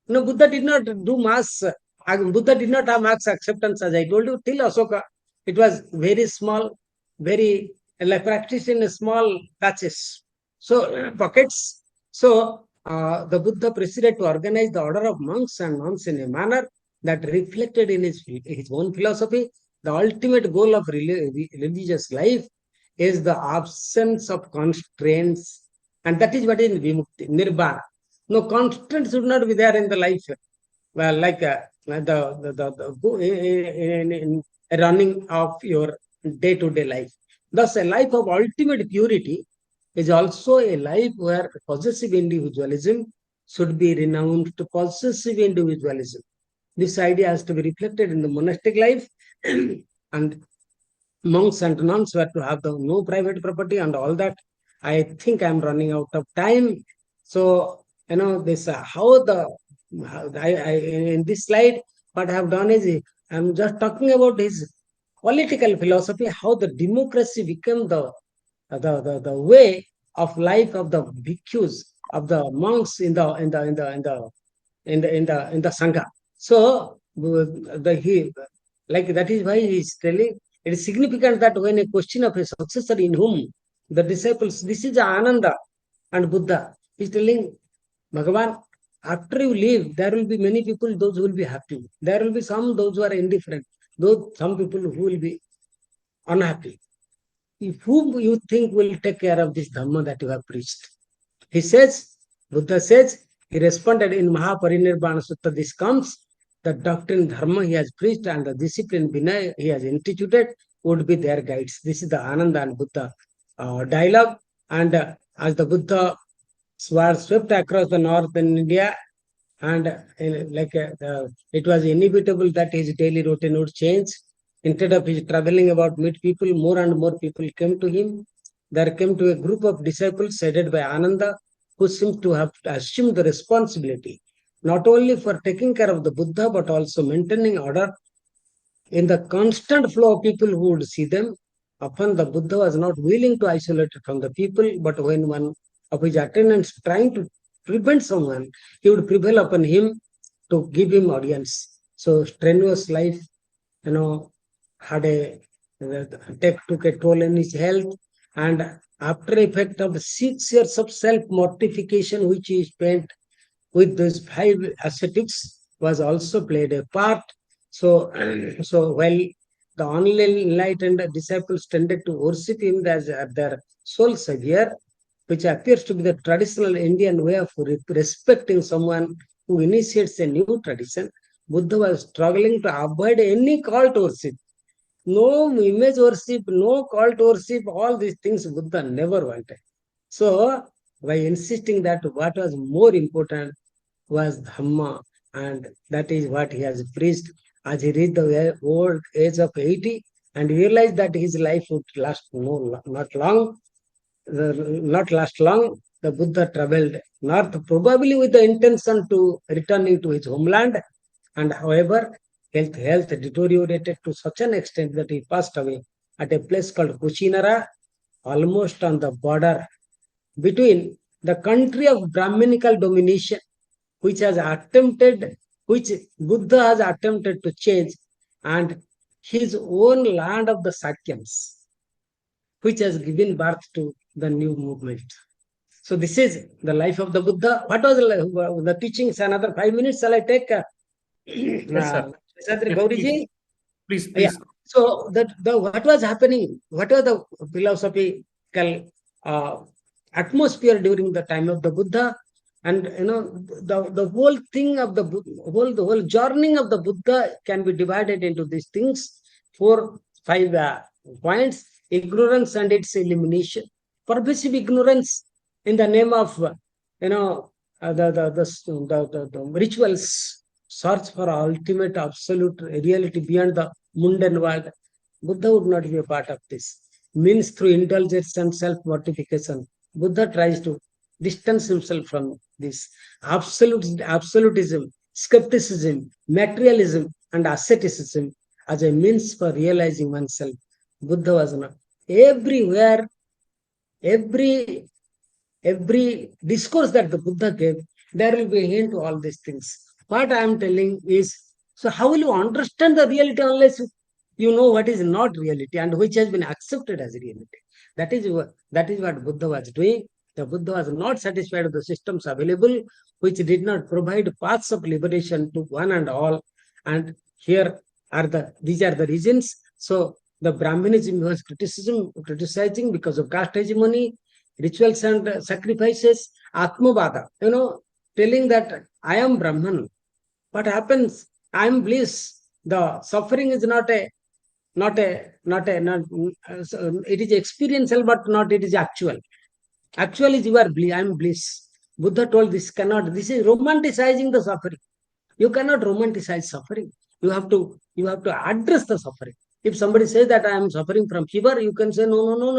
Buddha did not do mass. Buddha did not have mass acceptance, as I told you, till Asoka. It was very small, very like practiced in small patches. So pockets. So the Buddha proceeded to organize the order of monks and nuns in a manner that reflected in his own philosophy. The ultimate goal of religious life is the absence of constraints, and that is what is Vimukti, Nirbana. No constraints should not be there in the life. Well, like in running of your day-to-day life. Thus, a life of ultimate purity is also a life where possessive individualism should be renounced to possessive individualism. This idea has to be reflected in the monastic life, and monks and nuns were to have no private property and all that. I think I'm running out of time. So, this in this slide, what I have done is I'm just talking about his political philosophy, how the democracy became the way of life of the bhikkhus, of the monks in the Sangha. So like that is why he is telling it is significant that when a question of a successor in whom the disciples, this is Ananda and Buddha, is telling Bhagavan, after you leave, there will be many people, those who will be happy. There will be some, those who are indifferent. Those some people who will be unhappy. Who you think will take care of this Dhamma that you have preached? He says, Buddha says, he responded in Mahaparinirvana Sutta, this comes, the doctrine Dharma he has preached and the discipline Vinaya he has instituted would be their guides. This is the Ananda and Buddha dialogue. And as the Buddha was swept across the northern India, and it was inevitable that his daily routine would change. Instead of his traveling about meet people, more and more people came to him. There came to a group of disciples headed by Ananda, who seemed to have assumed the responsibility not only for taking care of the Buddha but also maintaining order in the constant flow of people who would see them. Often the Buddha was not willing to isolate from the people, but when one of his attendants trying to prevent someone, he would prevail upon him to give him audience. So strenuous life, had took a toll in his health, and after effect of 6 years of self-mortification, which he spent with those 5 ascetics, was also played a part. So, so while the unenlightened disciples tended to worship him as their sole savior, which appears to be the traditional Indian way of respecting someone who initiates a new tradition, Buddha was struggling to avoid any call to worship. No image worship, no call to worship, all these things Buddha never wanted. So by insisting that what was more important was Dhamma, and that is what he has preached as he reached the old age of 80 and realized that his life would last not long, not last long. The Buddha traveled north, probably with the intention to returning to his homeland, and however, health deteriorated to such an extent that he passed away at a place called Kuchinara, almost on the border between the country of Brahminical domination, which has attempted, which Buddha has attempted to change, and his own land of the Sakyams, which has given birth to the new movement. So this is the life of the Buddha. What was the teachings? Another 5 minutes. Shall I take? Yes, sir. Sastri Yes, Gauriji? please, Yeah. please. So that the what was happening? What was the philosophical uh, atmosphere during the time of the Buddha? And the whole thing of the whole journey of the Buddha can be divided into these things, 4, 5 points: ignorance and its elimination, pervasive ignorance in the name of the rituals, search for ultimate absolute reality beyond the mundane world. Buddha would not be a part of this. Means through indulgence and self-mortification, Buddha tries to distance himself from this. Absolutism, skepticism, materialism, and asceticism as a means for realizing oneself. Buddha was not everywhere. Every discourse that the Buddha gave, there will be a hint to all these things. What I am telling is, so how will you understand the reality unless you know what is not reality and which has been accepted as reality? That is what Buddha was doing. The Buddha was not satisfied with the systems available, which did not provide paths of liberation to one and all. And here these are the reasons. So the Brahminism was criticizing because of caste hegemony, rituals and sacrifices, Atmavada, telling that I am Brahman. What happens? I am bliss. The suffering is not, it is experiential, but not it is actual. Actual is you are bliss, I am bliss. Buddha told this is romanticizing the suffering. You cannot romanticize suffering. You have to address the suffering. If somebody says that I am suffering from fever, you can say no,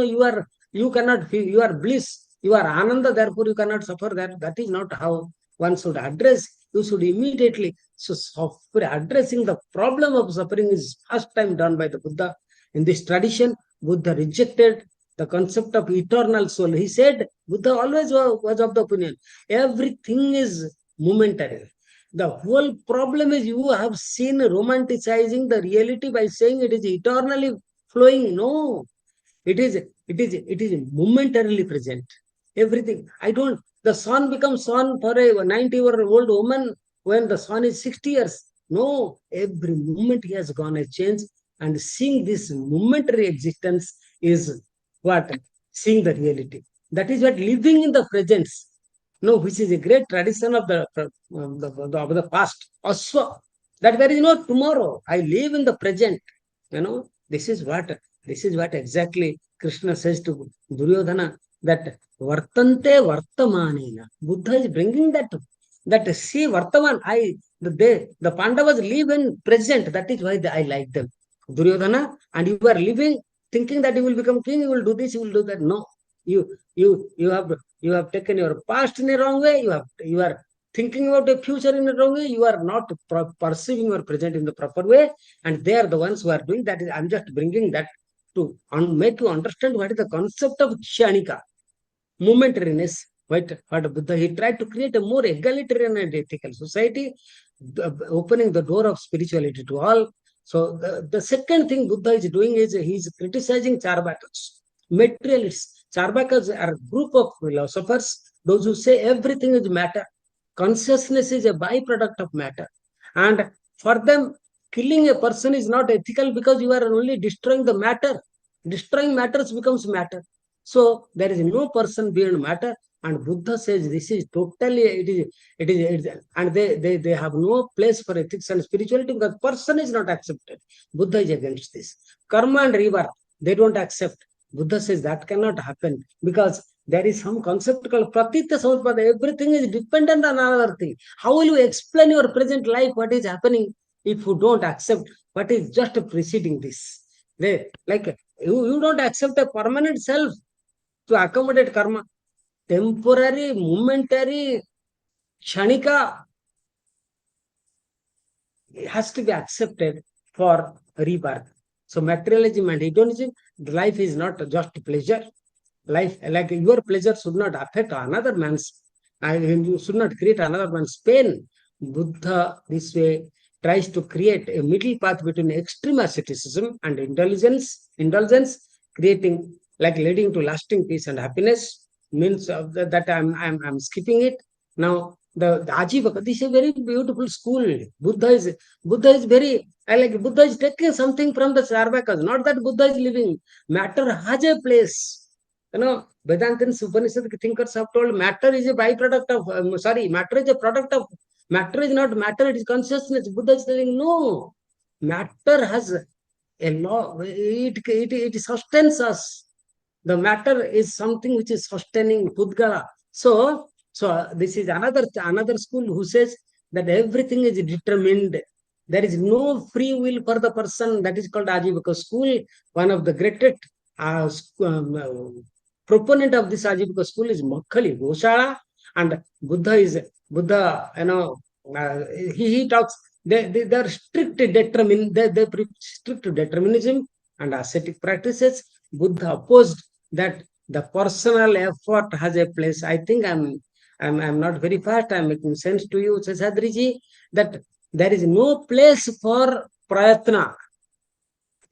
you cannot feel, you are bliss, you are ananda, therefore you cannot suffer. That is not how one should address. You should immediately, so addressing the problem of suffering is first time done by the Buddha. In this tradition, Buddha rejected the concept of eternal soul. He said, Buddha always was of the opinion, everything is momentary. The whole problem is you have seen romanticizing the reality by saying it is eternally flowing. No, it is momentarily present. Everything. The sun becomes sun for a 90-year-old woman when the sun is 60 years. No, every moment he has gone a change, and seeing this momentary existence is what? Seeing the reality. That is what living in the presence. No, which is a great tradition of the past. Also, that there is no tomorrow. I live in the present. This is what exactly Krishna says to Duryodhana, that vartante vartamanena. Buddha is bringing that see vartaman. The Pandavas live in present. That is why I like them. Duryodhana, and you are living thinking that you will become king. You will do this. You will do that. No, you have taken your past in a wrong way. You are thinking about a future in a wrong way. You are not perceiving your present in the proper way, and they are the ones who are doing that. I'm just bringing that to make you understand what is the concept of kshanika, momentariness. What Buddha, he tried to create a more egalitarian and ethical society, opening the door of spirituality to all. So the second thing Buddha is doing is he is criticizing Charvakas, materialists. Charvakas are a group of philosophers, those who say everything is matter. Consciousness is a byproduct of matter. And for them, killing a person is not ethical because you are only destroying the matter. Destroying matters becomes matter. So there is no person beyond matter. And Buddha says this is totally, and they have no place for ethics and spirituality because person is not accepted. Buddha is against this. Karma and rebirth, they don't accept. Buddha says that cannot happen because There is some concept called Pratitya Samutpada. Everything is dependent on another thing. How will you explain your present life, what is happening, if you don't accept what is just preceding this? Like you don't accept a permanent self to accommodate karma. Temporary, momentary, kshanika has to be accepted for rebirth. So materialism and hedonism, the life is not just pleasure. Life, like your pleasure should not affect another man's, and you should not create another man's pain. Buddha, this way, tries to create a middle path between extreme asceticism and indulgence, creating, like leading to lasting peace and happiness. Means that I'm skipping it now. The Ajivaka, this is a very beautiful school. Buddha is very, I like Buddha is taking something from the Sarvakas, not that Buddha is living. Matter has a place. Vedantins Upanishad thinkers have told matter is a byproduct of, matter is a product of, matter is not matter, it is consciousness. Buddha is telling, no, matter has a law, it sustains us. The matter is something which is sustaining Pudgala. So this is another school who says that everything is determined. There is no free will for the person. That is called Ajivaka school. One of the greatest proponent of this Ajivaka school is Makkali Goshala, and Buddha. He talks. They are strict they preach strict determinism and ascetic practices. Buddha opposed that the personal effort has a place. I think I'm not very fast. I'm making sense to you, Sasadriji, that there is no place for prayatna.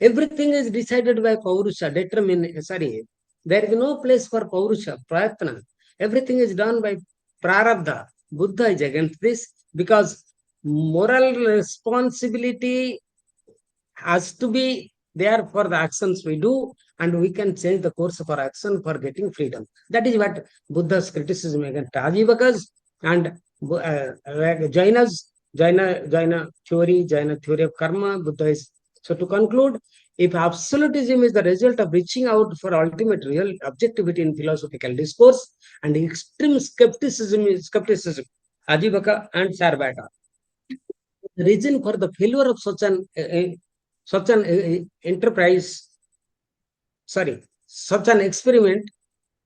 Everything is decided by Paurusha, there is no place for Paurusha, Prayatna. Everything is done by Prarabdha. Buddha is against this because moral responsibility has to be there for the actions we do, and we can change the course of our action for getting freedom. That is what Buddha's criticism against Ajivakas and Jaina theory of karma. Buddha is. So to conclude, if absolutism is the result of reaching out for ultimate real objectivity in philosophical discourse, and extreme skepticism is skepticism, Ajivaka and Sarvaka, the reason for the failure of such an enterprise, such an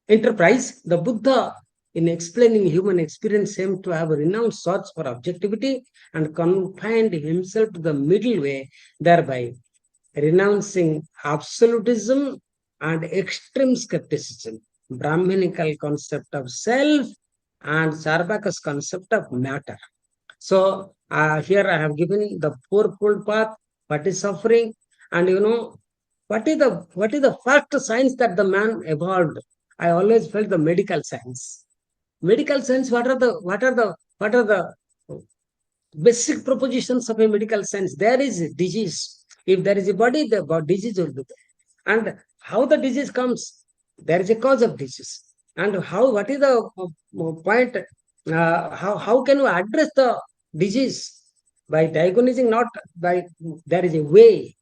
enterprise, the Buddha, in explaining human experience, seemed to have renounced search for objectivity and confined himself to the middle way, thereby renouncing absolutism and extreme skepticism, Brahminical concept of self, and Sarvaka's concept of matter. So here I have given the fourfold path, what is suffering, and what is the first science that the man evolved. I always felt the medical science. Medical science, what are the basic propositions of a medical science? There is disease. If there is a body, the disease will be there. And how the disease comes, there is a cause of disease. And what is the point? How can you address the disease? By diagnosing, not by, there is a way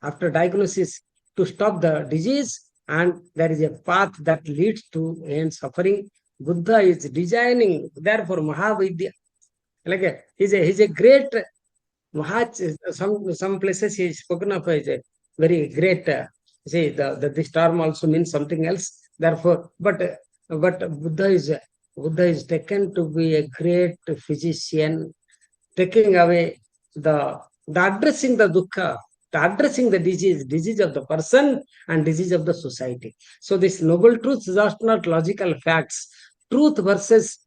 after diagnosis to stop the disease, and there is a path that leads to end suffering. Buddha is designing, therefore, Mahavidya. Like he's a great Mahach. Some places he is spoken of as a very great. See, this term also means something else. Therefore, but Buddha is taken to be a great physician, taking away the addressing the dukkha, the addressing the disease of the person and disease of the society. So this noble truth is just not logical facts. Truth versus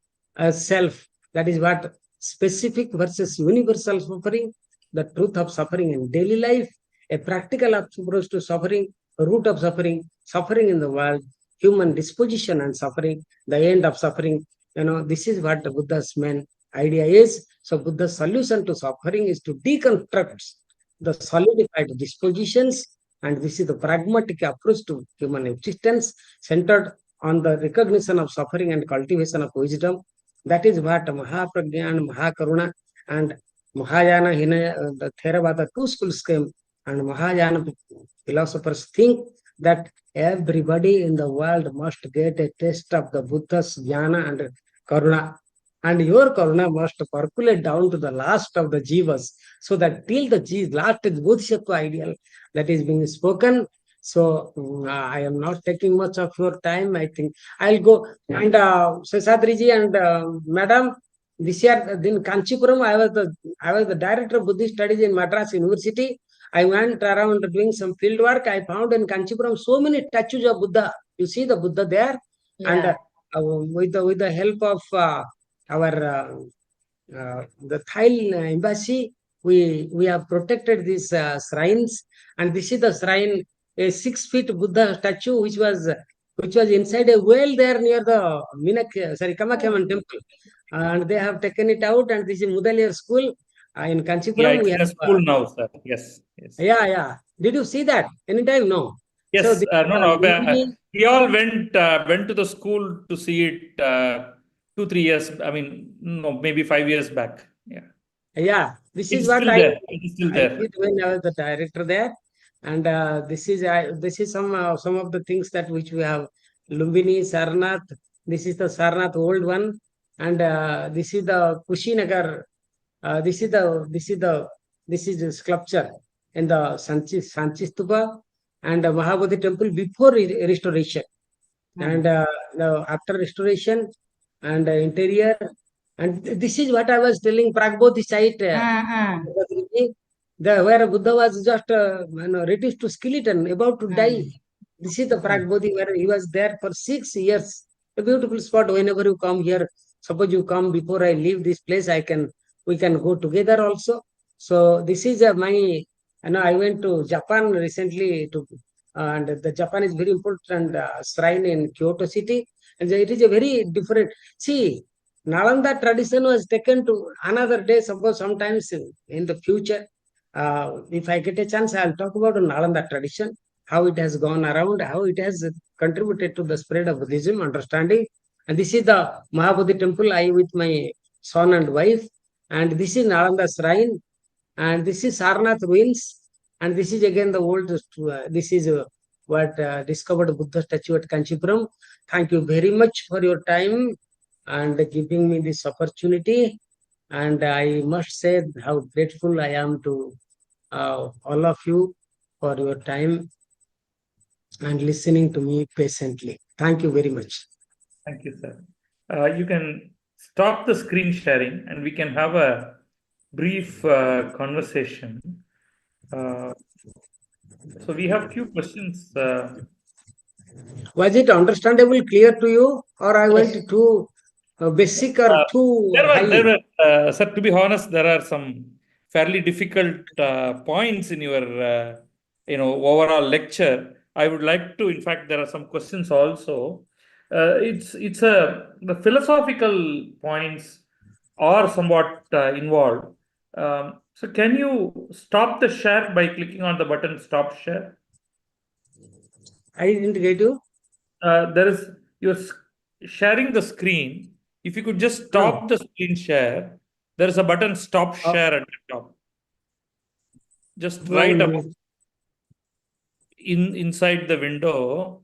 self. That is what specific versus universal suffering, the truth of suffering in daily life, a practical approach to suffering, root of suffering, suffering in the world, human disposition and suffering, the end of suffering. This is what Buddha's main idea is. So Buddha's solution to suffering is to deconstruct the solidified dispositions, and this is the pragmatic approach to human existence, centered on the recognition of suffering and cultivation of wisdom. That is what Mahaprajna and Mahakaruna and Mahayana, the Theravada two schools came, and Mahayana philosophers think that everybody in the world must get a taste of the Buddha's jnana and karuna. And your karuna must percolate down to the last of the jivas, so that till the last is bodhisattva ideal that is being spoken. So I am not taking much of your time. I think I'll go. And Sastri and Madam, this year in Kanchipuram, I was the director of Buddhist studies in Madras University. I went around doing some field work. I found in Kanchipuram so many statues of Buddha. You see the Buddha there, and Yeah. with the help of our the Thai embassy, we have protected these shrines, and this is the shrine, a 6 feet Buddha statue, which was inside a well there near the Kamakyaman temple, and they have taken it out, and this is Mudaliar school in Yeah, Kanchipuram. it's We in a have school now, sir. Yes, yes. yeah. Did you see that anytime? No. So Yes, this no. Lumbini, We all went to the school to see it 2, 3 years. I mean, no, maybe 5 years back. Yeah, this is it's what still there. It is still I there. did when I was the director there, and this is some of the things that which we have. Lumbini, Sarnath. This is the Sarnath old one, and this is the Kushinagar. This is the sculpture in the Sanchi Stupa and Mahabodhi temple before restoration, and after restoration and interior. And this is what I was telling Pragbodhi site. Where Buddha was just reduced to skeleton, about to die. This is the Pragbodhi where he was there for 6 years. A beautiful spot. Whenever you come here, suppose you come before I leave this place, we can go together also. So this is I went to Japan recently and the Japan is very important shrine in Kyoto city, and it is a very different. See, Nalanda tradition was taken to another day. Suppose sometimes in the future, if I get a chance, I'll talk about the Nalanda tradition, how it has gone around, how it has contributed to the spread of Buddhism understanding. And this is the Mahabodhi temple. I with my son and wife, and this is Nalanda shrine, and this is Sarnath ruins, and this is again the old. This is what discovered Buddha statue at Kanchipuram. Thank you very much for your time and giving me this opportunity. And I must say how grateful I am to all of you for your time and listening to me patiently. Thank you very much. Thank you, sir. You can stop the screen sharing and we can have a brief conversation. So we have few questions. Was it understandable, clear to you, or I went too basic or too high? Sir, to be honest, there are some fairly difficult points in your, overall lecture. I would like to, in fact, there are some questions also. The philosophical points are somewhat involved. So can you stop the share by clicking on the button stop share? I didn't get you. You're sharing the screen. If you could just stop the screen share, there is a button stop share at the top. Just right up inside the window.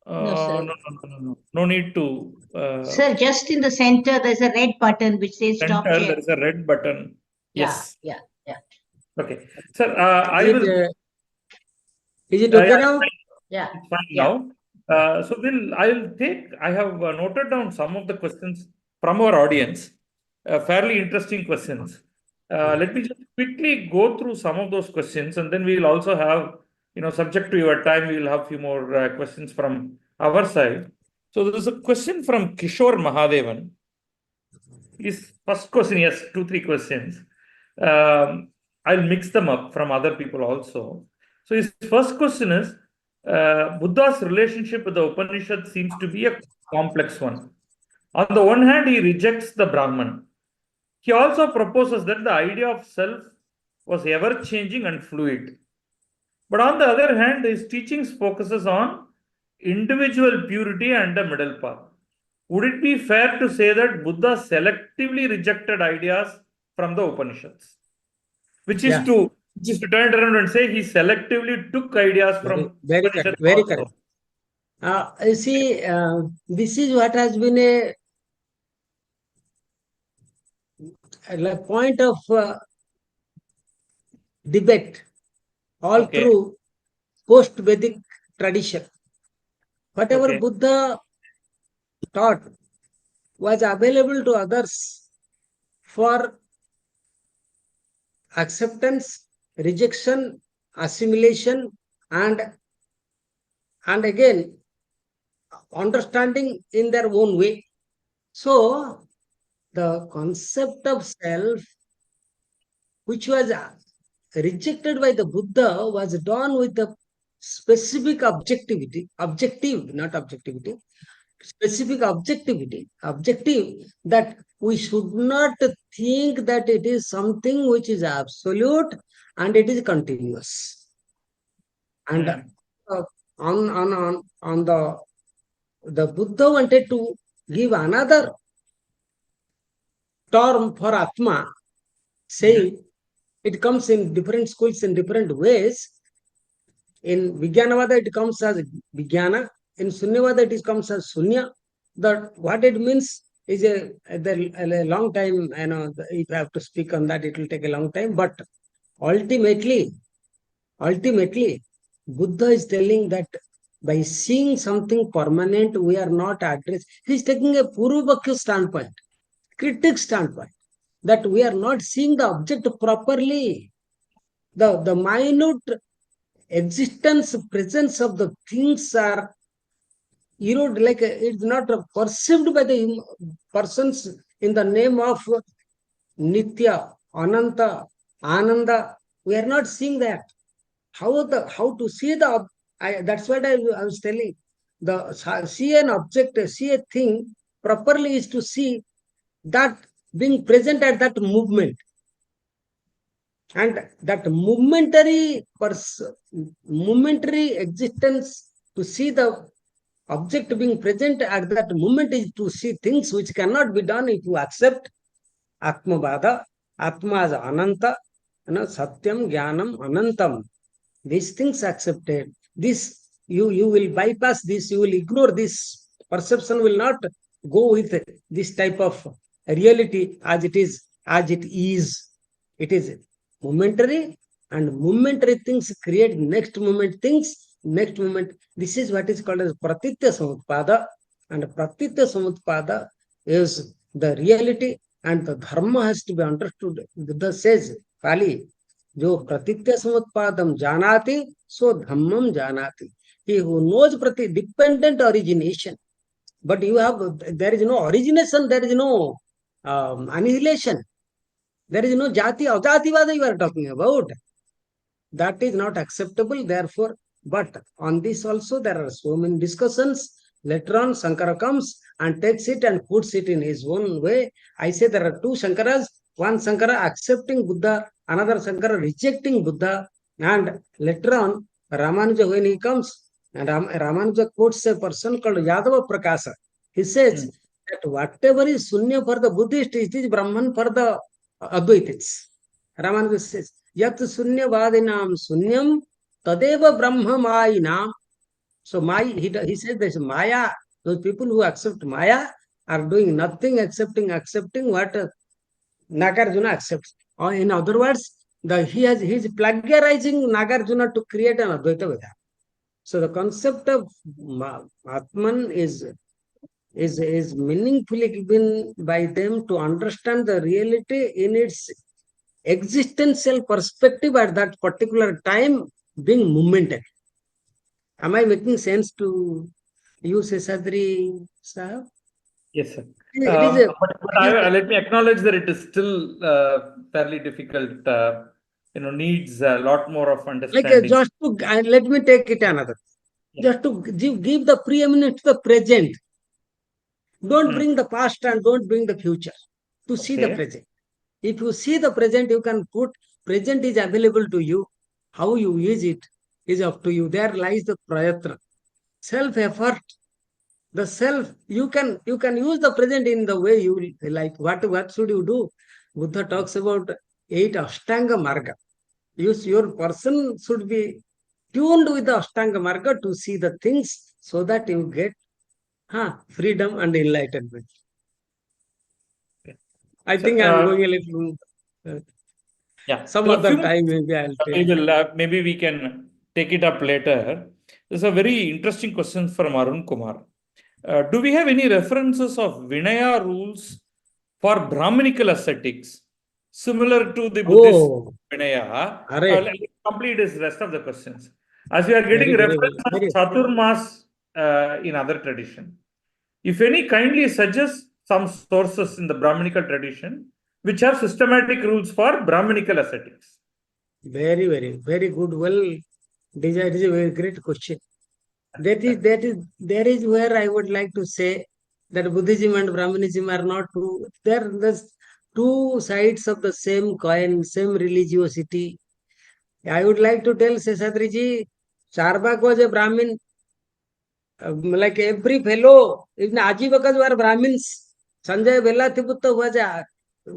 No need to. Sir, just in the center, there's a red button which says stop share. There is a red button. Yes. Yeah. Okay. Sir, I will. Is it okay now? Yeah. It's fine now. So I have noted down some of the questions from our audience, fairly interesting questions. Let me just quickly go through some of those questions, and then we will also have, subject to your time, we will have a few more questions from our side. So there is a question from Kishore Mahadevan. His first question, yes, 2-3 questions. I'll mix them up from other people also. So his first question is, Buddha's relationship with the Upanishad seems to be a complex one. On the one hand, he rejects the Brahman. He also proposes that the idea of self was ever-changing and fluid. But on the other hand, his teachings focuses on individual purity and the middle path. Would it be fair to say that Buddha selectively rejected ideas from the Upanishads? Which is to Just to turn it around and say he selectively took ideas from Very correct. Upanishads Very also. correct. You see, this is what has been a point of debate all Okay. through post-Vedic tradition. Whatever Okay. Buddha taught was available to others for acceptance, rejection, assimilation, and again understanding in their own way. So the concept of self, which was rejected by the Buddha, was done with the specific objective, not objectivity, specific objective that we should not think that it is something which is absolute and it is continuous. And on the Buddha wanted to give another term for Atma, saying it comes in different schools in different ways. In Vijnanavada, it comes as Vijnana. In Sunyavada, it comes as Sunya. What it means is a long time. If I have to speak on that, it will take a long time. But ultimately, Buddha is telling that by seeing something permanent, we are not addressed. He is taking a Purvabhakya standpoint, critic standpoint, that we are not seeing the object properly. The minute existence, presence of the things are, like it's not perceived by the persons in the name of Nitya, Ananta, Ananda. We are not seeing that. How to see that's what I was telling. See an object, see a thing properly is to see that being present at that movement. And that momentary existence, to see the object being present at that moment, is to see things which cannot be done if you accept Atmavada. Atma as Ananta, Satyam, Jnanam, Anantam. These things accepted. This you will bypass this, you will ignore this. Perception will not go with this type of reality as it is, as it is. It is momentary, and momentary things create next moment things, next moment. This is what is called as Pratitya Samutpada, and Pratitya Samutpada is the reality, and the dharma has to be understood. Buddha says, Kali, जो प्रतीत्य समुत्पादम जानाति सो धम्मम जानाति. He who knows dependent origination, but there is no origination, there is no annihilation, there is no jati ajativada you are talking about. That is not acceptable, therefore. But on this also there are so many discussions. Later on, Shankara comes and takes it and puts it in his own way. I say there are two Shankaras, one Shankara accepting Buddha, another Shankara rejecting Buddha. And later on, Ramanuja, when he comes, and Ramanuja quotes a person called Yadava Prakasa. He says that whatever is Sunya for the Buddhist, it is Brahman for the Advaitists. Ramanuja says, Yat Sunyavadinam Sunyam Tadeva Brahmamayinam. So he says there's Maya. Those people who accept Maya are doing nothing accepting what Nagarjuna accepts. Or in other words, he is plagiarizing Nagarjuna to create an Advaita Vedanta. So the concept of Atman is meaningfully given by them to understand the reality in its existential perspective at that particular time, being momentary. Am I making sense to you, Sastri sir? Yes, sir. It is a, Let me acknowledge that it is still fairly difficult. Needs a lot more of understanding. just to let me take it another. Just to give the preeminence to the present. Don't bring the past and don't bring the future. To see the present. If you see the present, you can put present is available to you. How you use it is up to you. There lies the prayatna. Self-effort. The self, you can use the present in the way you like. What should you do? Buddha talks about 8 Ashtanga Marga. Your person should be tuned with the Ashtanga Marga to see the things so that you get freedom and enlightenment. I think I am going a little. Some other time maybe I'll take. Maybe we can take it up later. There's a very interesting question from Arun Kumar. Do we have any references of Vinaya rules for Brahminical ascetics similar to the Buddhist Vinaya? Let me complete this rest of the questions. As we are getting reference of Chaturmas in other tradition. If any, kindly suggest some sources in the Brahminical tradition which have systematic rules for Brahminical ascetics. Very good. Well, this is a very great question. There is where I would like to say that Buddhism and Brahmanism are not two. There's two sides of the same coin, same religiosity. I would like to tell Seshadri ji, Charbak was a Brahmin. Like every fellow, even Ajivakas were Brahmins. Sanjay Vellathiputta was a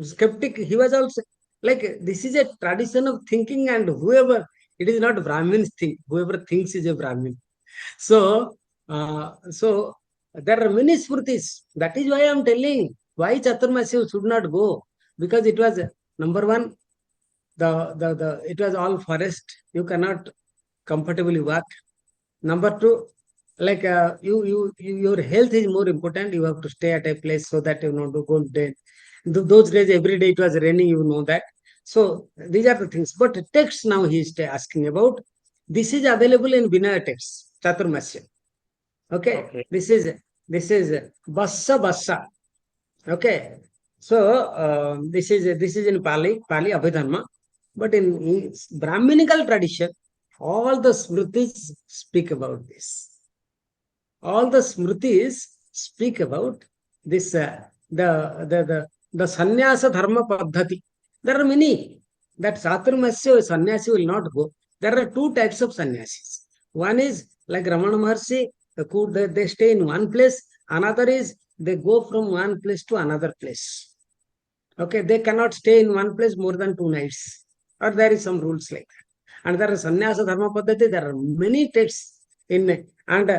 skeptic. He was also like, this is a tradition of thinking, and whoever, it is not Brahmins think, whoever thinks is a Brahmin. So there are many smritis. That is why I am telling why Chaturmasya should not go, because it was number one, it was all forest. You cannot comfortably walk. Number two, like your health is more important. You have to stay at a place so that you know to go there. Those days, every day it was raining. You know that. So these are the things. But text now he is asking about. This is available in Vinaya text, Chaturmasya. Okay. This is Bassa Bassa. Okay. So this is in Pali Abhidharma. But in Brahminical tradition, all the smritis speak about this. All the smritis speak about this. The sannyasa dharma paddhati. There are many. That Chaturmasya sannyasi will not go. There are two types of sannyasis. One is like Ramana Maharshi, they stay in one place. Another is they go from one place to another place. Okay, they cannot stay in one place more than 2 nights. Or there is some rules like that. And there is sannyasa dharma paddhati. There are many texts in, and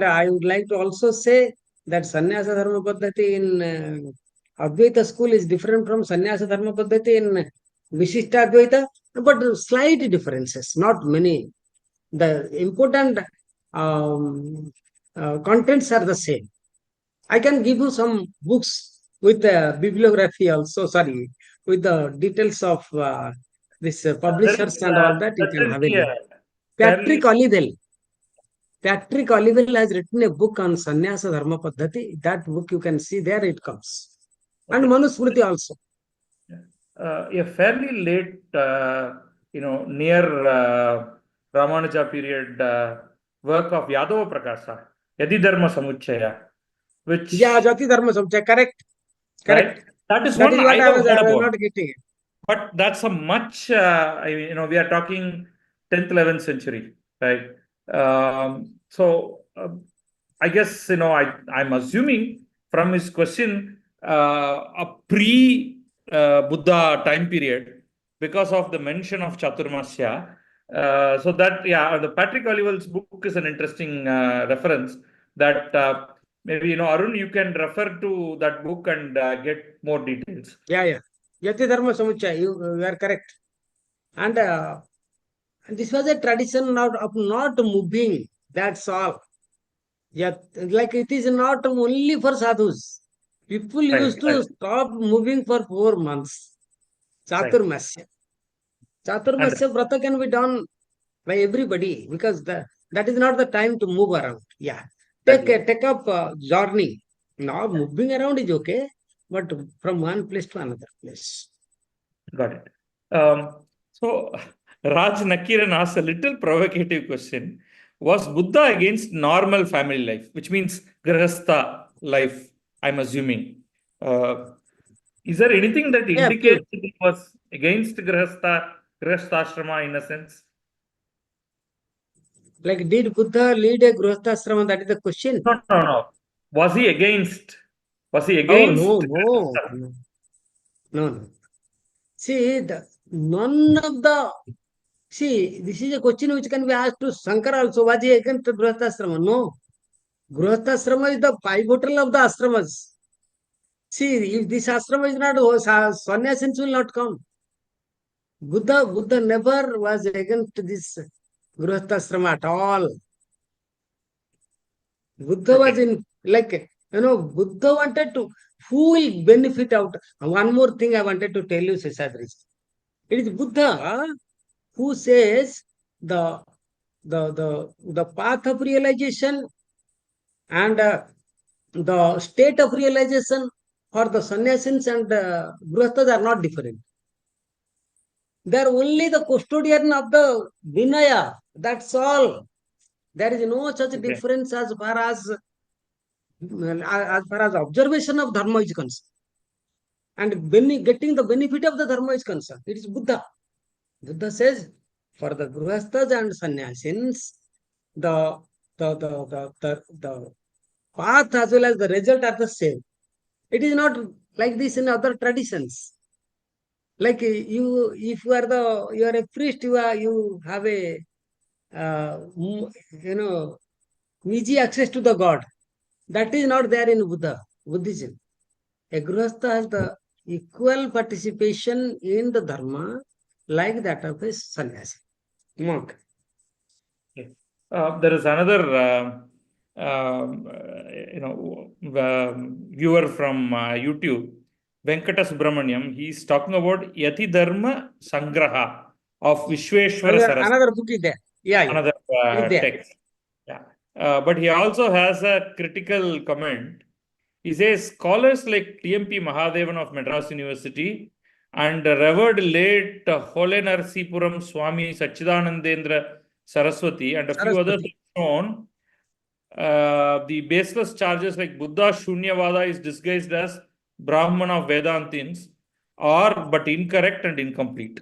I would like to also say that sannyasa dharma paddhati in Advaita school is different from sannyasa dharma paddhati in Vishishta Advaita, but slight differences, not many. The important contents are the same. I can give you some books with the bibliography also, sorry, with the details of this publishers and all that. You can have a look. Patrick Olivelle has written a book on Sannyasa Dharma Paddhati. That book you can see there, it comes. And Manusmriti also. A fairly late, near Ramanuja period work of Yadava Prakasa, Yadi Dharma Samuchaya, which... Yeah, Jati Dharma Samuchaya, correct. Right? That is one I was not getting it. But that's a much, we are talking 10th, 11th century, right? I guess, I'm assuming from his question, a pre-Buddha time period, because of the mention of Chaturmasya. The Patrick Olivelle's book is an interesting reference that maybe, Arun, you can refer to that book and get more details. Yeah. Yati Dharma Samuchaya, you are correct. And this was a tradition of not moving. That's all. Yeah, like it is not only for sadhus. People used to stop moving for 4 months. Chaturmasya. Chaturmasya Vrata can be done by everybody because that is not the time to move around. Yeah. Take up journey. Now moving around is okay, but from one place to another place. Got it. So Raj Nakiran asks a little provocative question. Was Buddha against normal family life, which means Grihastha life, I'm assuming? Is there anything that indicates that he was against Grihastha in a sense? Like, did Buddha lead a Grihastha? That is the question. No. Was he against? Oh, no. See, None of the, see, this is a question which can be asked to Shankara also. Was he against Grihasthasrama? No. Grihasthasrama is the pivotal of the ashramas. See, if this ashrama is not, sannyasins will not come. Buddha never was against this Grihasthasrama at all. Buddha was in, like, Buddha wanted to, who will benefit out? One more thing I wanted to tell you, Seshadri. It is Buddha who says the path of realization and the state of realization for the sannyasins and grihasthas are not different. They are only the custodian of the Vinaya. That's all. There is no such difference as far as observation of dharma is concerned. And getting the benefit of the dharma is concerned. It is Buddha. Buddha says, for the grihasthas and sannyasins, the path as well as the result are the same. It is not like this in other traditions. Like you, if you are a priest, you have a easy access to the God. That is not there in Buddhism. A grihastha has the equal participation in the dharma like that of a sannyasi, monk. There is another, viewer from YouTube, Venkata Subramaniam. He's talking about Yati Dharma Sangraha of Vishweshwara Saraswati. Another book is there. Yeah, Another is there. text. Yeah. But he also has a critical comment. He says scholars like TMP Mahadevan of Madras University and revered late Hole Narsipuram Swami Sachidanandendra Saraswati and a few others have shown the baseless charges like Buddha Shunyavada is disguised as Brahman of Vedantins are but incorrect and incomplete.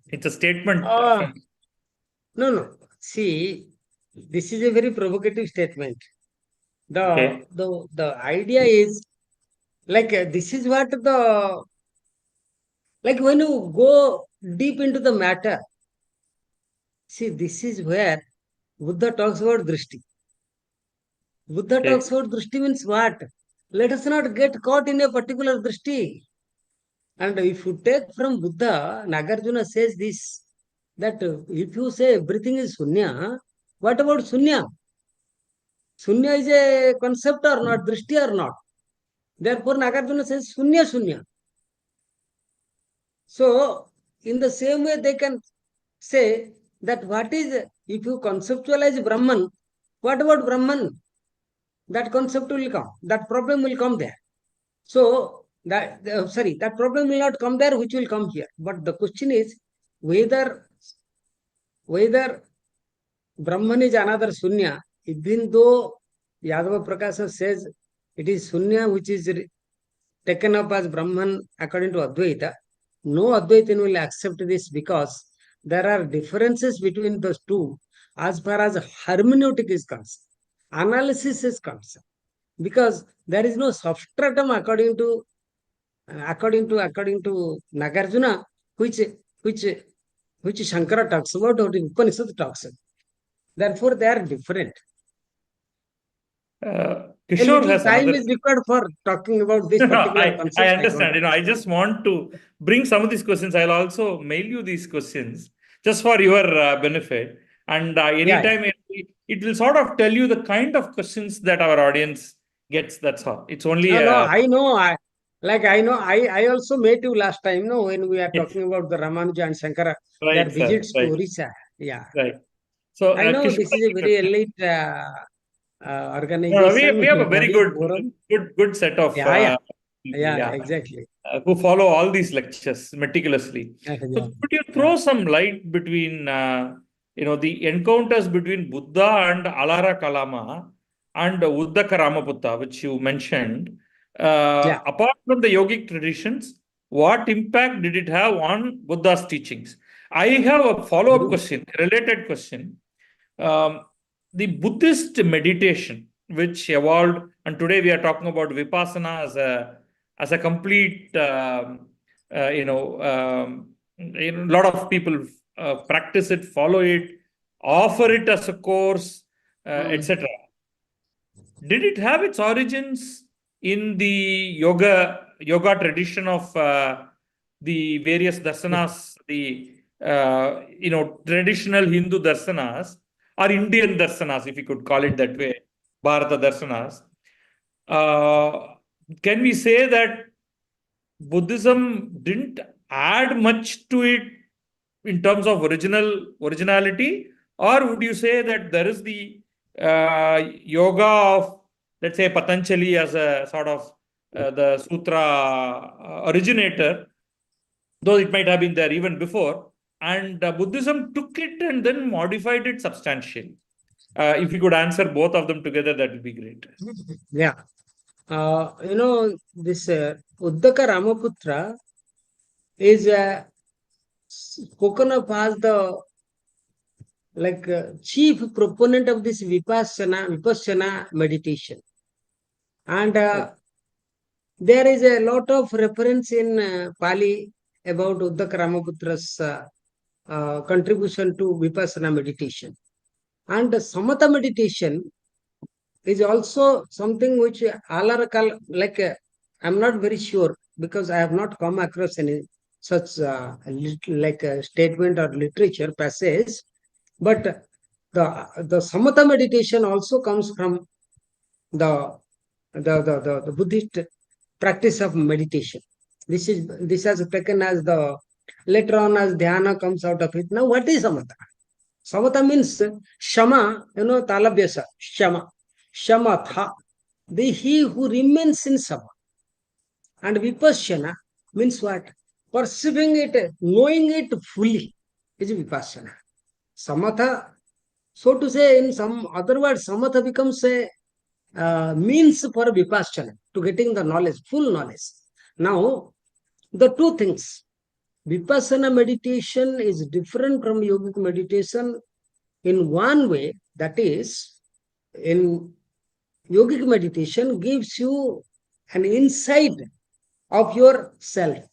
It's a statement from... No. See, this is a very provocative statement. The idea is like this is what like when you go deep into the matter. See, this is where Buddha talks about drishti. Buddha talks about drishti means what? Let us not get caught in a particular drishti. And if you take from Buddha, Nagarjuna says this, that if you say everything is sunya, what about sunya? Sunya is a concept or not, drishti or not. Therefore, Nagarjuna says sunya. So, in the same way, they can say that what is, if you conceptualize Brahman, what about Brahman? That concept will come, that problem will come there. So, that problem will not come there, which will come here. But the question is whether Brahman is another Sunya, even though Yadava Prakasa says it is Sunya which is taken up as Brahman according to Advaita, no Advaitin will accept this because there are differences between those two as far as hermeneutic is concerned, analysis is concerned, because there is no substratum according to Nagarjuna, which Shankara talks about, or the Upanishad talks about. Therefore, they are different. Kishore has time another... is required for talking about this particular concept. I understand. I just want to bring some of these questions. I'll also mail you these questions just for your benefit. And anytime it will sort of tell you the kind of questions that our audience gets. That's all. It's only... I know. I also met you last time, when we are talking about the Ramanuja and Shankara, their visits to Orissa. Yeah. Right. So I know Kishore, this is a very elite organization. we have a very good set of exactly. Who follow all these lectures meticulously. So could you throw some light between the encounters between Buddha and Alara Kalama and Uddaka Ramaputta, which you mentioned? Apart from the yogic traditions, what impact did it have on Buddha's teachings? I have a follow-up question, a related question. The Buddhist meditation, which evolved, and today we are talking about Vipassana as a complete, A lot of people practice it, follow it, offer it as a course, etc. Did it have its origins in the yoga tradition of the various darsanas, the traditional Hindu darsanas or Indian darsanas, if you could call it that way, Bharata darsanas? Can we say that Buddhism didn't add much to it in terms of originality, or would you say that there is the yoga of, let's say, Patanjali as a sort of the sutra originator, though it might have been there even before, and Buddhism took it and then modified it substantially? If you could answer both of them together, that would be great. Yeah. This Uddaka Ramaputra is spoken of as the chief proponent of this vipassana meditation. And there is a lot of reference in Pali about Uddaka Ramaputra's contribution to vipassana meditation. And samatha meditation is also something which I'm not very sure, because I have not come across any such statement or literature passage. But the samatha meditation also comes from the Buddhist practice of meditation. This has taken as the later on as dhyana comes out of it. Now, what is samatha? Samatha means shama, talabhyasa, shama, shamatha, the he who remains in sama. And vipassana means what? Perceiving it, knowing it fully is vipassana. Samatha, so to say, in some other words, samatha becomes a means for vipassana, to getting the knowledge, full knowledge. Now, the two things, vipassana meditation is different from yogic meditation in one way, that is, in yogic meditation gives you an insight of your self,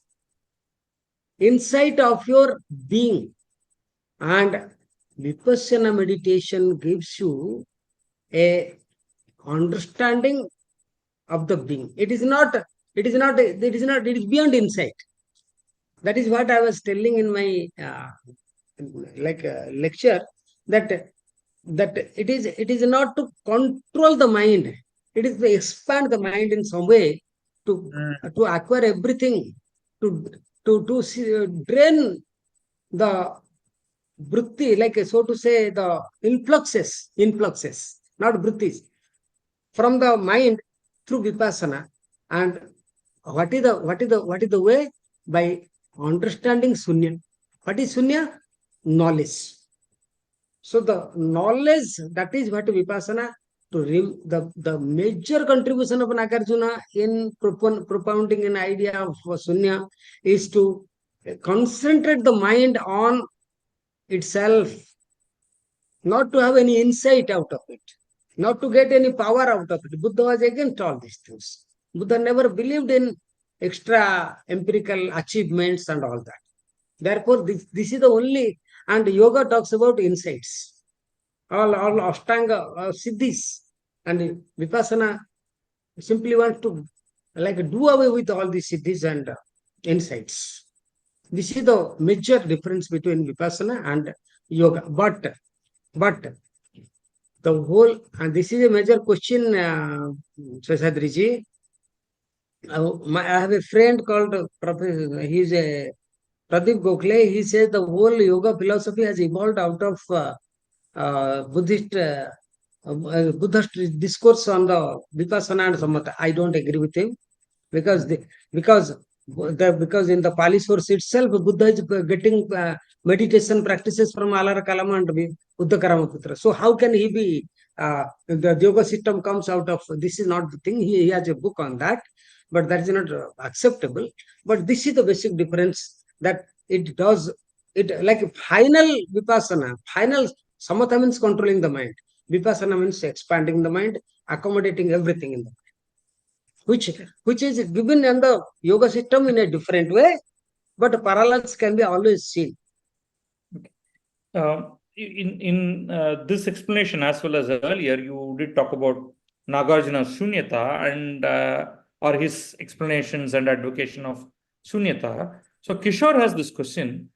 insight of your being, and vipassana meditation gives you a understanding of the being. It is beyond insight. That is what I was telling in my lecture, that it is not to control the mind. It is to expand the mind in some way, to acquire everything, to drain the vritti, so to say, the influxes, not vrittis, from the mind through vipassana. And what is the way? By understanding sunya. What is sunya? Knowledge. So the knowledge, that is what vipassana, the major contribution of Nagarjuna in propounding an idea of sunya is to concentrate the mind on itself, not to have any insight out of it, not to get any power out of it. Buddha was against all these things. Buddha never believed in extra empirical achievements and all that. Therefore, this is the only, and yoga talks about insights, all Ashtanga siddhis, and Vipassana simply wants to do away with all these siddhis and insights. This is the major difference between Vipassana and yoga. But the whole, and this is a major question, Seshadriji. I have a friend called Professor, he's a Pradeep Gokhale. He says the whole yoga philosophy has evolved out of Buddhist discourse on the Vipassana and Samatha. I don't agree with him, because because in the Pali source itself, Buddha is getting meditation practices from Alara Kalama and Uddaka Ramaputra. So how can he be? The yoga system comes out of this is not the thing. He has a book on that, but that is not acceptable. But this is the basic difference, that it does it like final vipassana, final samatha means controlling the mind. Vipassana means expanding the mind, accommodating everything in the mind, which is given in the yoga system in a different way. but parallels can be always seen. In this explanation as well as earlier, you did talk about Nagarjuna's Shunyata and or his explanations and advocation of Shunyata. So Kishore has this question.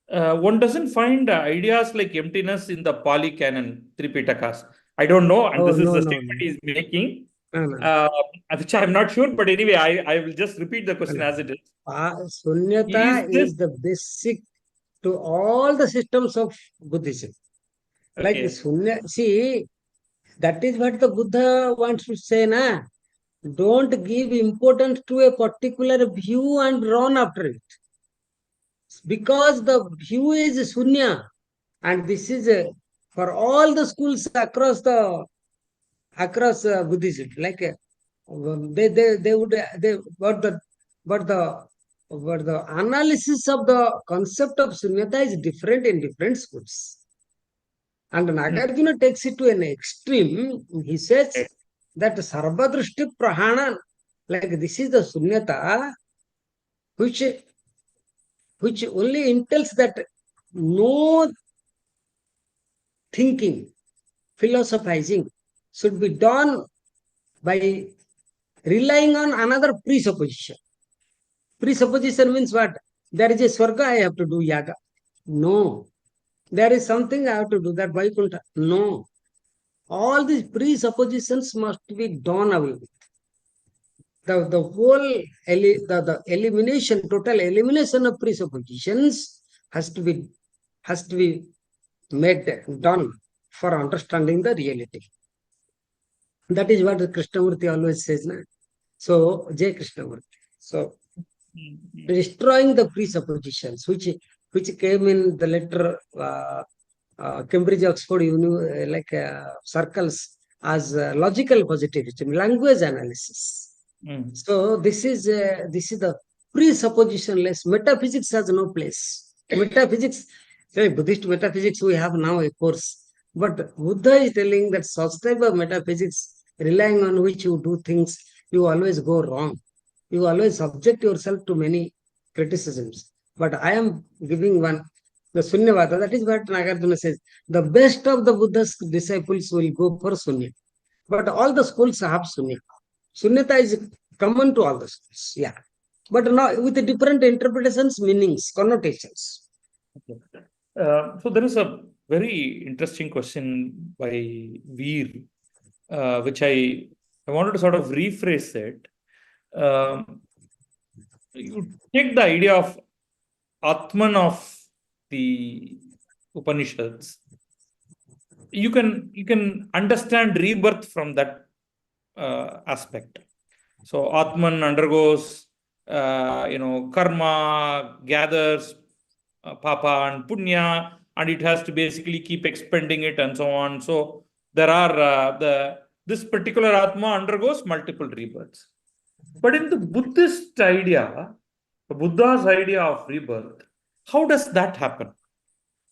One doesn't find ideas like emptiness in the Pali canon, Tripitakas. I don't know, and Oh, this is no, the no, statement no. he's making, No, no. which I'm not sure, but anyway, I will just repeat the question as it is. Is Sunyata this is the basic to all the systems of Buddhism. Like okay? Sunya, see, that is what the Buddha wants to say, na? Don't give importance to a particular view and run after it. Because the view is Sunya, and this is for all the schools across Buddhism. Like they would they but the analysis of the concept of sunyata is different in different schools. And Hmm. Nagarjuna takes it to an extreme. He says that sarvadrishti prahana, like this is the sunyata, which only entails that no thinking, philosophizing should be done by relying on another presupposition. Presupposition means what? There is a Swarga, I have to do yaga. No. There is something I have to do, that Vaikuntha. No. All these presuppositions must be done away with. The whole the elimination, total elimination of presuppositions has to be made done for understanding the reality. That is what Krishnamurti always says. Na? So, Jai Krishnamurti. So, destroying the presuppositions, which came in the letter Cambridge Oxford circles as logical positivism, language analysis. So this is the presuppositionless. Metaphysics has no place. Metaphysics, say Buddhist metaphysics, we have now a course, but Buddha is telling that such type of metaphysics, relying on which you do things, you always go wrong. You always subject yourself to many criticisms. But I am giving one, the Sunyavada, that is what Nagarjuna says. The best of the Buddha's disciples will go for Sunya. But all the schools have Sunya. Sunyata is common to all the schools. Yeah. But now with different interpretations, meanings, connotations. So there is a very interesting question by Veer, which I wanted to sort of rephrase it. You take the idea of Atman of the Upanishads. You can understand rebirth from that aspect. So Atman undergoes, karma, gathers papa and punya, and it has to basically keep expending it and so on. So there are this particular Atma undergoes multiple rebirths. But in the Buddhist idea, the Buddha's idea of rebirth, how does that happen?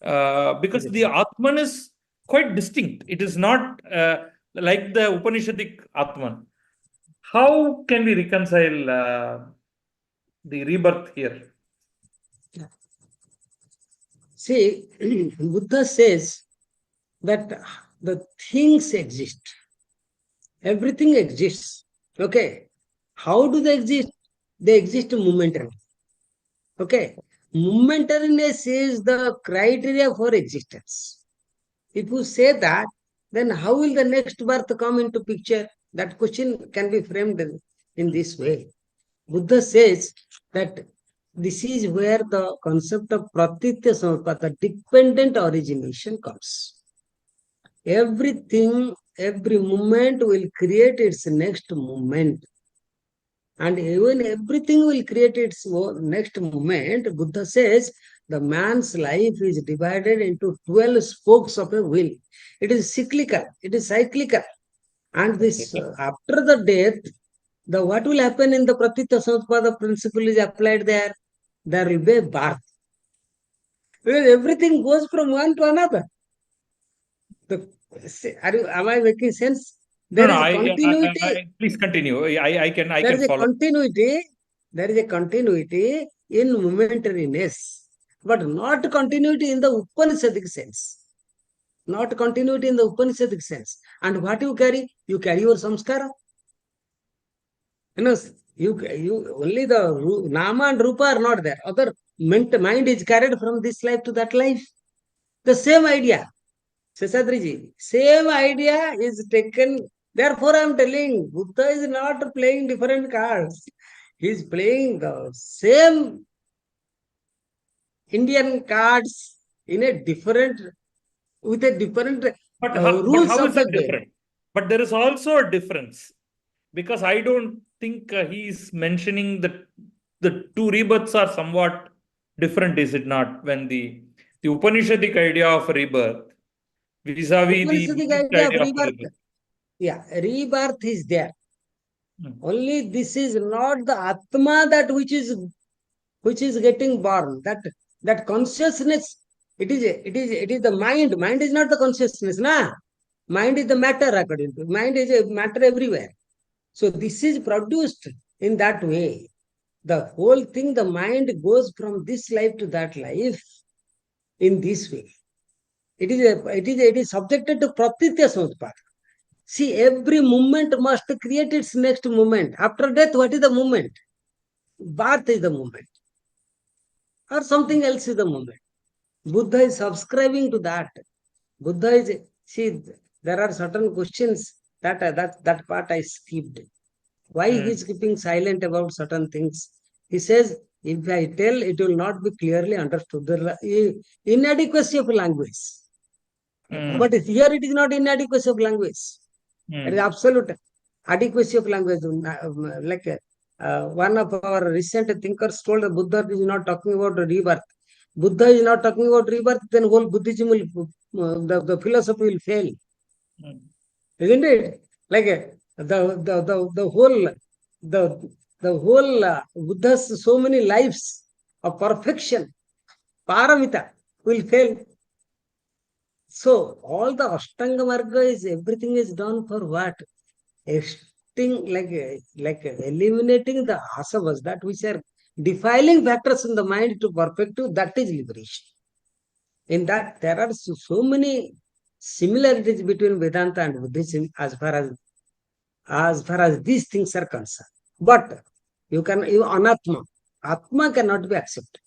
Because the Atman is quite distinct. It is not like the Upanishadic Atman. How can we reconcile the rebirth here? See, Buddha says that the things exist. Everything exists. Okay. How do they exist? They exist momentarily. Okay. Momentariness is the criteria for existence. If you say that, then how will the next birth come into picture? That question can be framed in this way. Buddha says that this is where the concept of pratitya samapata, dependent origination, comes. Everything, every moment will create its next moment. And even everything will create its next moment. Buddha says the man's life is divided into 12 spokes of a wheel. It is cyclical. It is cyclical. And this after the death, what will happen in the Pratitya Samutpada principle is applied there. There will be a birth. Because everything goes from one to another. Am I making sense? There is a continuity. Please continue. I can There is a follow. continuity. There is a continuity. in momentariness, but not continuity in the Upanishadic sense. Not continuity in the Upanishadic sense. And what you carry? You carry your samskara. You know, you only the Nama and Rupa are not there. Other mind is carried from this life to that life. The same idea. Seshadriji, same idea is taken. Therefore, I am telling Buddha is not playing different cards. He is playing the same Indian cards in a different, with a different But rules how of is the it game. different? But there is also a difference because I don't think he's mentioning that the two rebirths are somewhat different, is it not? When the Upanishadic idea of rebirth vis-a-vis the Upanishadic Buddhist idea of idea of rebirth. rebirth. Yeah, rebirth is there. Hmm. Only this is not the Atma that which is getting born. That consciousness, it is the mind. Mind is not the consciousness, na. Mind is the matter according to. Mind is a matter everywhere. So this is produced in that way. The whole thing, the mind goes from this life to that life in this way. It is subjected to pratitya samutpada. See, every movement must create its next movement. After death, what is the movement? Birth is the movement, or something else is the movement. Buddha is subscribing to that. Buddha is, see, there are certain questions that part I skipped. Why he is keeping silent about certain things? He says, if I tell, it will not be clearly understood. The inadequacy of language. But here it is not inadequacy of language. It is absolute adequacy of language. Like one of our recent thinkers told the Buddha is not talking about rebirth. Buddha is not talking about rebirth, then whole Buddhism will, the philosophy will fail. Isn't it? Like the whole, the whole Buddha's so many lives of perfection, paramita, will fail. So all the Ashtanga Marga is, everything is done for what? Like eliminating the asavas, that which are defiling factors in the mind to perfective, that is liberation. In that, there are so many similarities between Vedanta and Buddhism as far as these things are concerned. But you anatma. Atma cannot be accepted.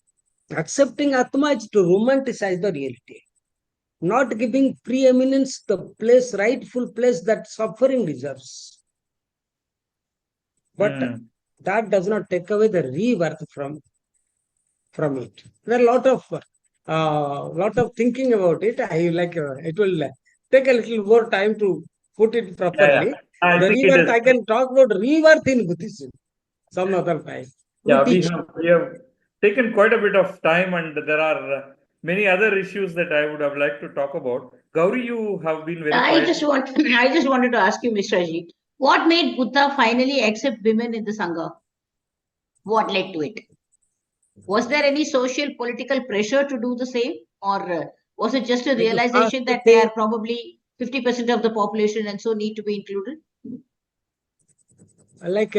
Accepting Atma is to romanticize the reality, not giving preeminence the place, rightful place that suffering deserves. But that does not take away the rebirth from it. There are lot of thinking about it. I like it will take a little more time to put it properly. I The think it rebirth, is. I can talk about rebirth in Buddhism some other time. Yeah, We teach. we have taken quite a bit of time, and there are many other issues that I would have liked to talk about. Gauri, you have been very I quiet. I just wanted to ask you, Mr. Ji, what made Buddha finally accept women in the Sangha? What led to it? Was there any social political pressure to do the same, or was it just a The first realization that they thing, are probably 50% of the population and so need to be included? like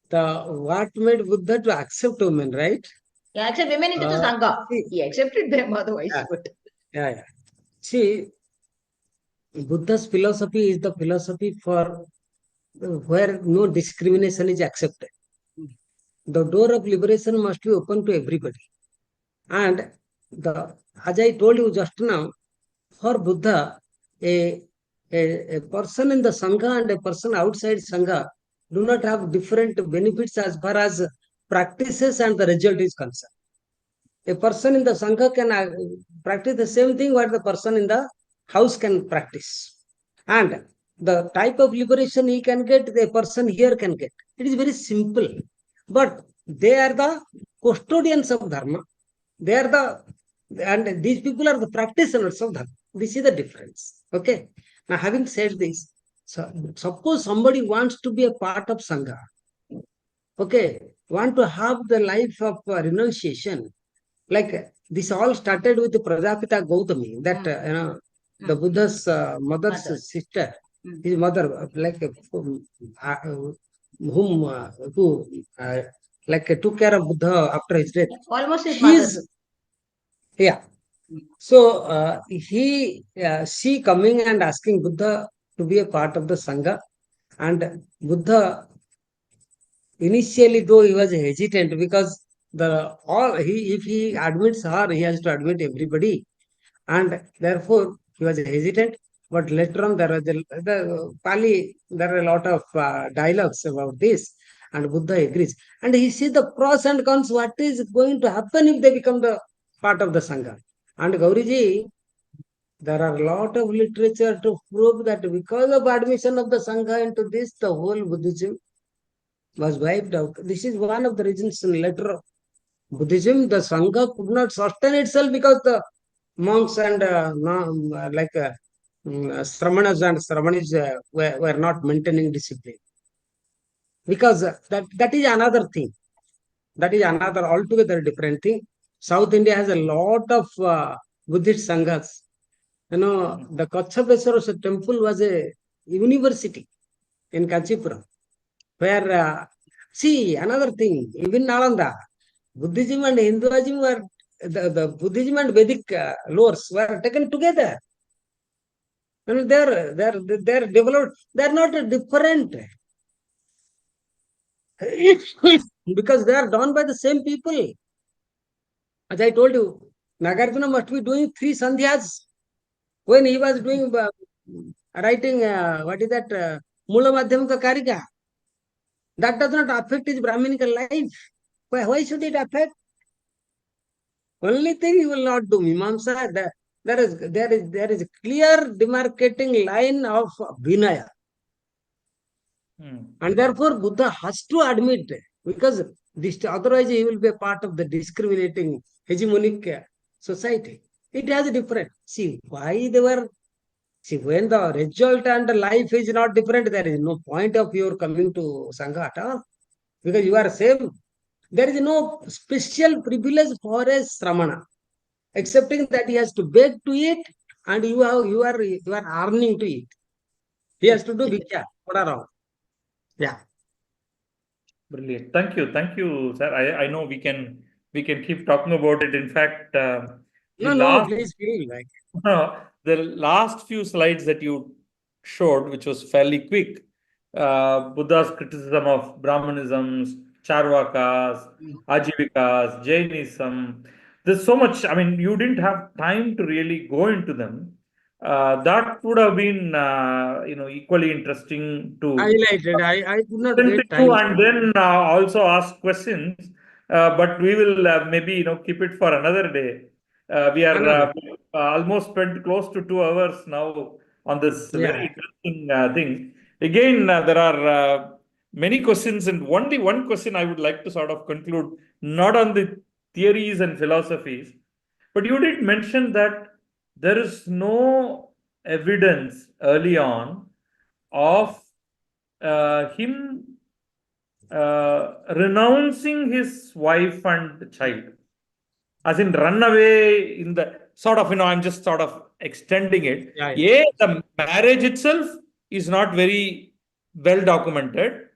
what made Buddha to accept women, right? Yeah, accept women into the Sangha. See, He accepted them otherwise. yeah, But yeah. See, Buddha's philosophy is the philosophy for where no discrimination is accepted. The door of liberation must be open to everybody. And as I told you just now, for Buddha, a person in the Sangha and a person outside Sangha do not have different benefits as far as practices and the result is concerned. A person in the Sangha can practice the same thing what the person in the house can practice. And the type of liberation he can get, the person here can get. It is very simple. But they are the custodians of Dharma. They are and these people are the practitioners of Dharma. This is the difference. Okay. Now, having said this, so suppose somebody wants to be a part of Sangha. Okay. Want to have the life of renunciation. Like this all started with the Prajapita Gautami, that, the Buddha's mother's sister, his mother, like who like took care of Buddha after his death. Almost his He mother. is, yeah. So she coming and asking Buddha to be a part of the Sangha, and Buddha initially though he was hesitant because if he admits her, he has to admit everybody, and therefore he was hesitant. But later on, there was the Pali. There are a lot of dialogues about this, and Buddha agrees, and he sees the pros and cons. What is going to happen if they become the part of the Sangha? And Gauriji, there are a lot of literature to prove that because of admission of the Sangha into this, the whole Buddhism was wiped out. This is one of the reasons in later Buddhism, the Sangha could not sustain itself because the monks and Sramanas and Sramanis were not maintaining discipline. Because that is another thing. That is another altogether different thing. South India has a lot of Buddhist Sanghas. You know, the Kachapeswara temple was a university in Kanchipuram, where, see, another thing, even Nalanda, Buddhism and Hinduism were, the Buddhism and Vedic lores were taken together. And they're developed, they're not different. Because they are done by the same people. As I told you, Nagarjuna must be doing 3 sandhyas when he was doing writing, what is that, Mula Madhyamaka Karika. That does not affect his Brahminical life. Why should it affect? Only thing he will not do Mimamsa. There is a clear demarcating line of Vinaya. And therefore Buddha has to admit, because this, otherwise he will be a part of the discriminating hegemonic society. It has a different. See, why they were. See, when the result and the life is not different, there is no point of your coming to Sangha at all. Because you are same. There is no special privilege for a Sramana, excepting that he has to beg to eat, and you are earning to eat. He has to do bhiksha. Yeah. Brilliant. Thank you, sir. I know we can keep talking about it. In fact, the No, last please feel like. the last few slides that you showed, which was fairly quick, Buddha's criticism of Brahmanisms, Charvakas, Ajivikas, Jainism. There's so much. I mean, you didn't have time to really go into them. That would have been, equally interesting to Highlighted. I could not listen to get you time. and then also ask questions. But we will maybe keep it for another day. We are Another. almost spent close to 2 hours now on this Yeah. very interesting thing. Again, there are many questions, and only one question I would like to sort of conclude, not on the theories and philosophies, but you did mention that there is no evidence early on of him renouncing his wife and child, as in run away in the sort of, I'm just sort of extending it. Yeah. The marriage itself is not very well documented.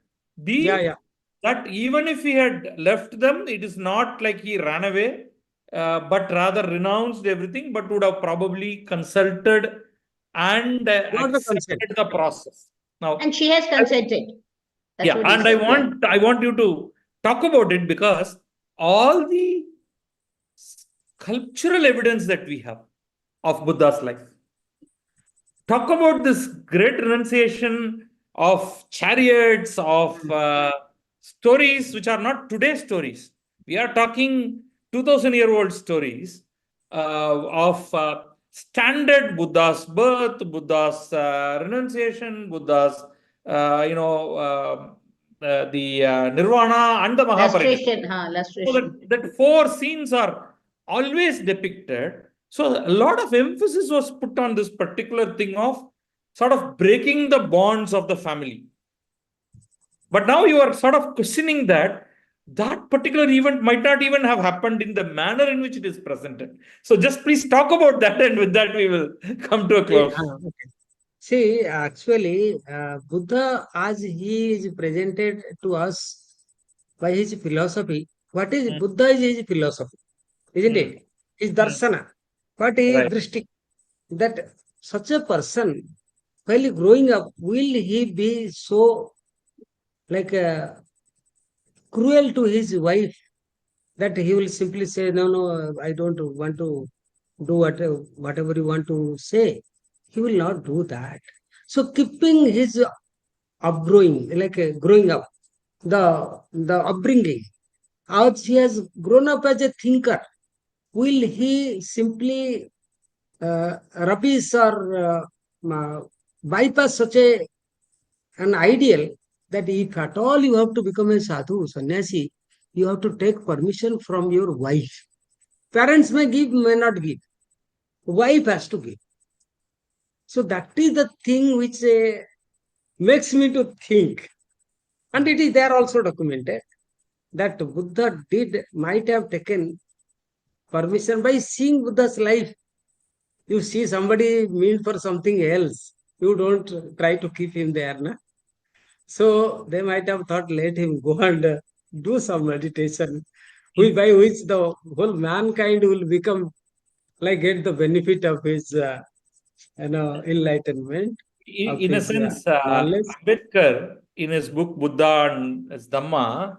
Yeah. That even if he had left them, it is not like he ran away, but rather renounced everything, but would have probably consulted and Not the consent. accepted the process. Now, And she has consented. That's yeah, what he and said. I want you to talk about it, because all the sculptural evidence that we have of Buddha's life. Talk about this great renunciation of chariots, of stories which are not today's stories. We are talking 2000-year-old stories of standard Buddha's birth, Buddha's renunciation, Buddha's, the Nirvana and the Mahaparinirvana. So Lustration. that 4 scenes are always depicted. So a lot of emphasis was put on this particular thing of sort of breaking the bonds of the family. But now you are sort of questioning that particular event might not even have happened in the manner in which it is presented. So just please talk about that, and with that we will come to a close. Okay. See, actually, Buddha, as he is presented to us, by his philosophy. What is Mm. Buddha is his philosophy, isn't Mm. it? His Mm. darsana. What is Right. drishti? That such a person, while growing up, will he be so like cruel to his wife that he will simply say, no, no, I don't want to do whatever you want to say. He will not do that. So keeping his upgrowing, like growing up, the upbringing, as he has grown up as a thinker, will he simply rubbish or bypass such an ideal that if at all you have to become a sadhu, sannyasi, you have to take permission from your wife. Parents may give, may not give. Wife has to give. So that is the thing which makes me to think. And it is there also documented that Buddha might have taken permission by seeing Buddha's life. You see somebody mean for something else, you don't try to keep him there. Na? So they might have thought, let him go and do some meditation, by which the whole mankind will become like get the benefit of his enlightenment, of In a his sense, knowledge. Ambedkar, in his book Buddha and his Dhamma,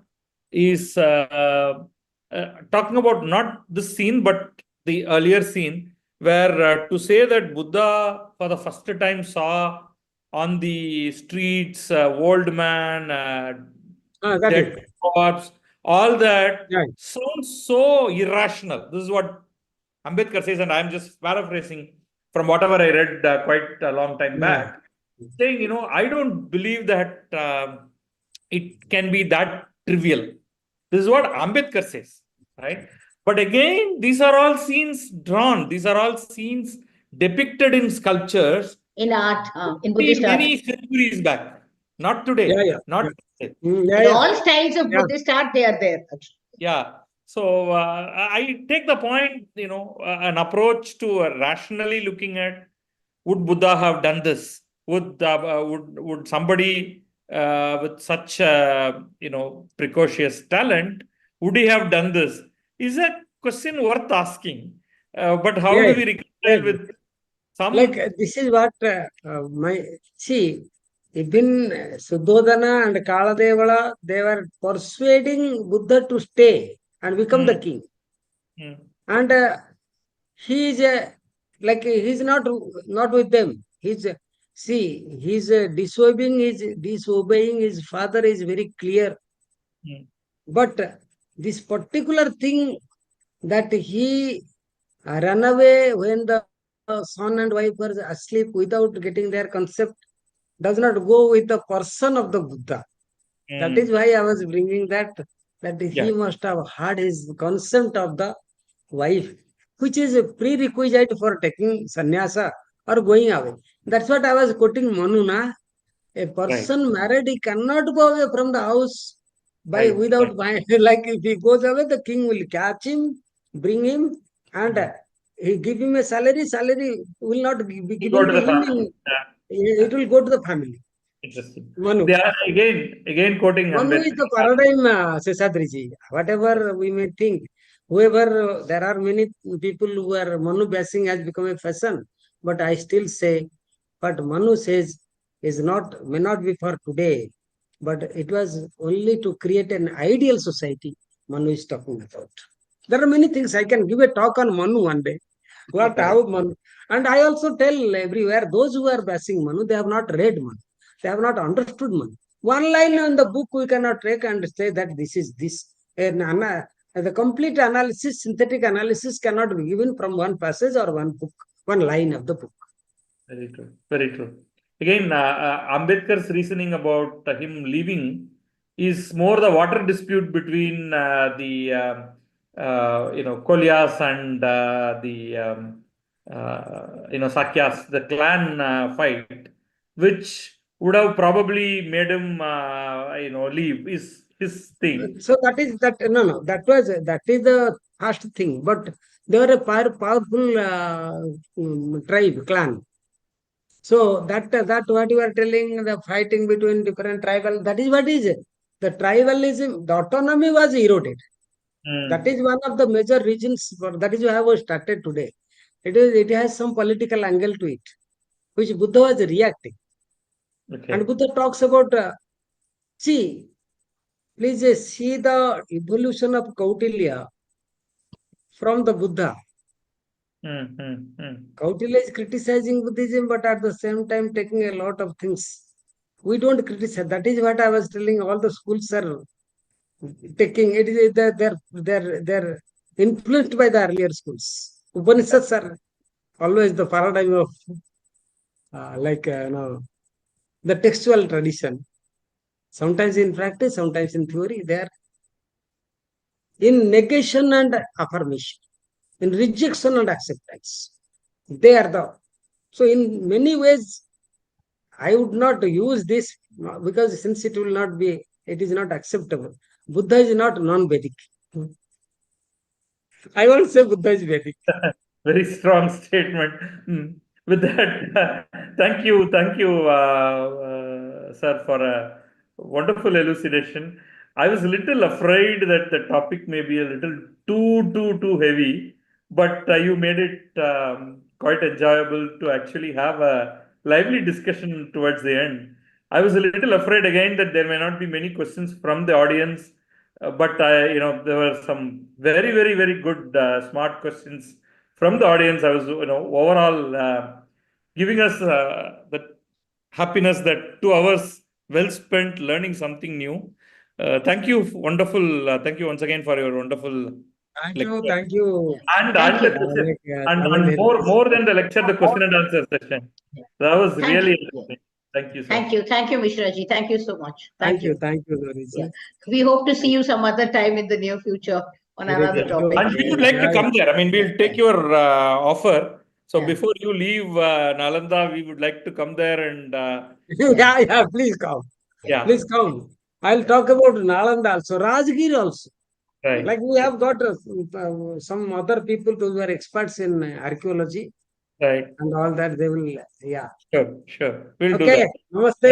is talking about not this scene, but the earlier scene, where to say that Buddha for the first time saw on the streets old man, That is, dead corpse, all that yeah, sounds so irrational. This is what Ambedkar says, and I'm just paraphrasing from whatever I read quite a long time yeah. back, saying, I don't believe that it can be that trivial. This is what Ambedkar says, right? But again, these are all scenes drawn, these are all scenes depicted in sculptures in art, in Buddhist art. many centuries back, not Yeah, today, yeah, not yeah. today. Yeah, In yeah, all styles of yeah. Buddhist art, they are there. Yeah. So I take the point, an approach to rationally looking at, would Buddha have done this? Would somebody with such precocious talent, would he have done this? Is a question worth asking. But how Yeah, do yeah. we Yeah. reconcile with Like some? this is what my see, even Suddhodana and Kaladevala, they were persuading Buddha to stay and become the Mm, king. mm, And he is like he's not with them. He's see, he's disobeying his father is very clear. mm, But this particular thing that he run away when the son and wife were asleep without getting their concept does not go with the person of the Buddha. That is mm. why I was bringing that he Yeah. must have had his consent of the wife, which is a prerequisite for taking sannyasa or going away. That's what I was quoting Manu. Na? A Right. person married, he cannot go away from the house by Right. without Right. like if he goes away, the king will catch him, bring him, and Mm. he give him a salary. Salary will not be We go given to to the him. family. Yeah. It will go to the family. Interesting. Manu. They are again quoting Manu is Ambedkar. the paradigm, Seshadriji. Whatever we may think, whoever, there are many people who are Manu bashing has become a fashion. But I still say, what Manu says is not, may not be for today, but it was only to create an ideal society Manu is talking about. There are many things. I can give a talk on Manu one day. What how Correct. Manu? And I also tell everywhere, those who are bashing Manu, they have not read Manu. They have not understood Manu. One line in the book we cannot take and say that this is this. The complete analysis, synthetic analysis cannot be given from one passage or one book, one line of the book. Very true. Very true. Again, Ambedkar's reasoning about him leaving is more the water dispute between the Kolyas and the Sakyas, the clan fight, which would have probably made him leave. Is his thing. So that is that no no that is the first thing. But they were a powerful tribe clan. So that what you are telling, the fighting between different tribal, that is what is it. the tribalism, the autonomy was eroded. That is one of the major reasons for that is why I was started today. It has some political angle to it, which Buddha was reacting. Okay. And Buddha talks about see, please see the evolution of Kautilya from the Buddha. Kautilya is criticizing Buddhism, but at the same time taking a lot of things. We don't criticize. That is what I was telling. All the schools are taking it. They're influenced by the earlier schools. Upanishads are always the paradigm of the textual tradition. Sometimes in practice, sometimes in theory, they are in negation and affirmation, in rejection and acceptance. They are the so in many ways I would not use this because since it will not be, it is not acceptable. Buddha is not non-Vedic. I won't say Buddha is Vedic. Very strong statement. With that, thank you, sir, for a wonderful elucidation. I was a little afraid that the topic may be a little too heavy, but you made it quite enjoyable to actually have a lively discussion towards the end. I was a little afraid again that there may not be many questions from the audience, but there were some very good, smart questions from the audience. I was, overall giving us the happiness that 2 hours well spent learning something new. Thank you, wonderful. Thank you once again for your wonderful lecture. Thank you. And Thank the you. question, Tamil and Heritage. more than the lecture, the question and answer session. That was Thank really you. interesting. Thank you, sir. Thank you, Mishra ji. Thank you so much. Thank you. Thank you, Gauriji. Yeah. We hope to see you some other time in the near future on Very another good. topic. And we would like to come there. I mean, we'll take your offer. So Yeah. before you leave Nalanda, we would like to come there and Yeah, please come. yeah, Please come. I'll talk about Nalanda also, Rajgir also. right, Like we have got some other people who are experts in archaeology right. and all that. They will, yeah. Sure. We'll do Okay. that. Namaste,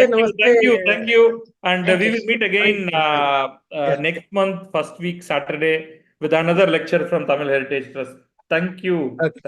Thank you. And Thank we you. will meet Thank again you. Yeah. next month, first week, Saturday, with another lecture from Tamil Heritage Trust. Thank you. Okay.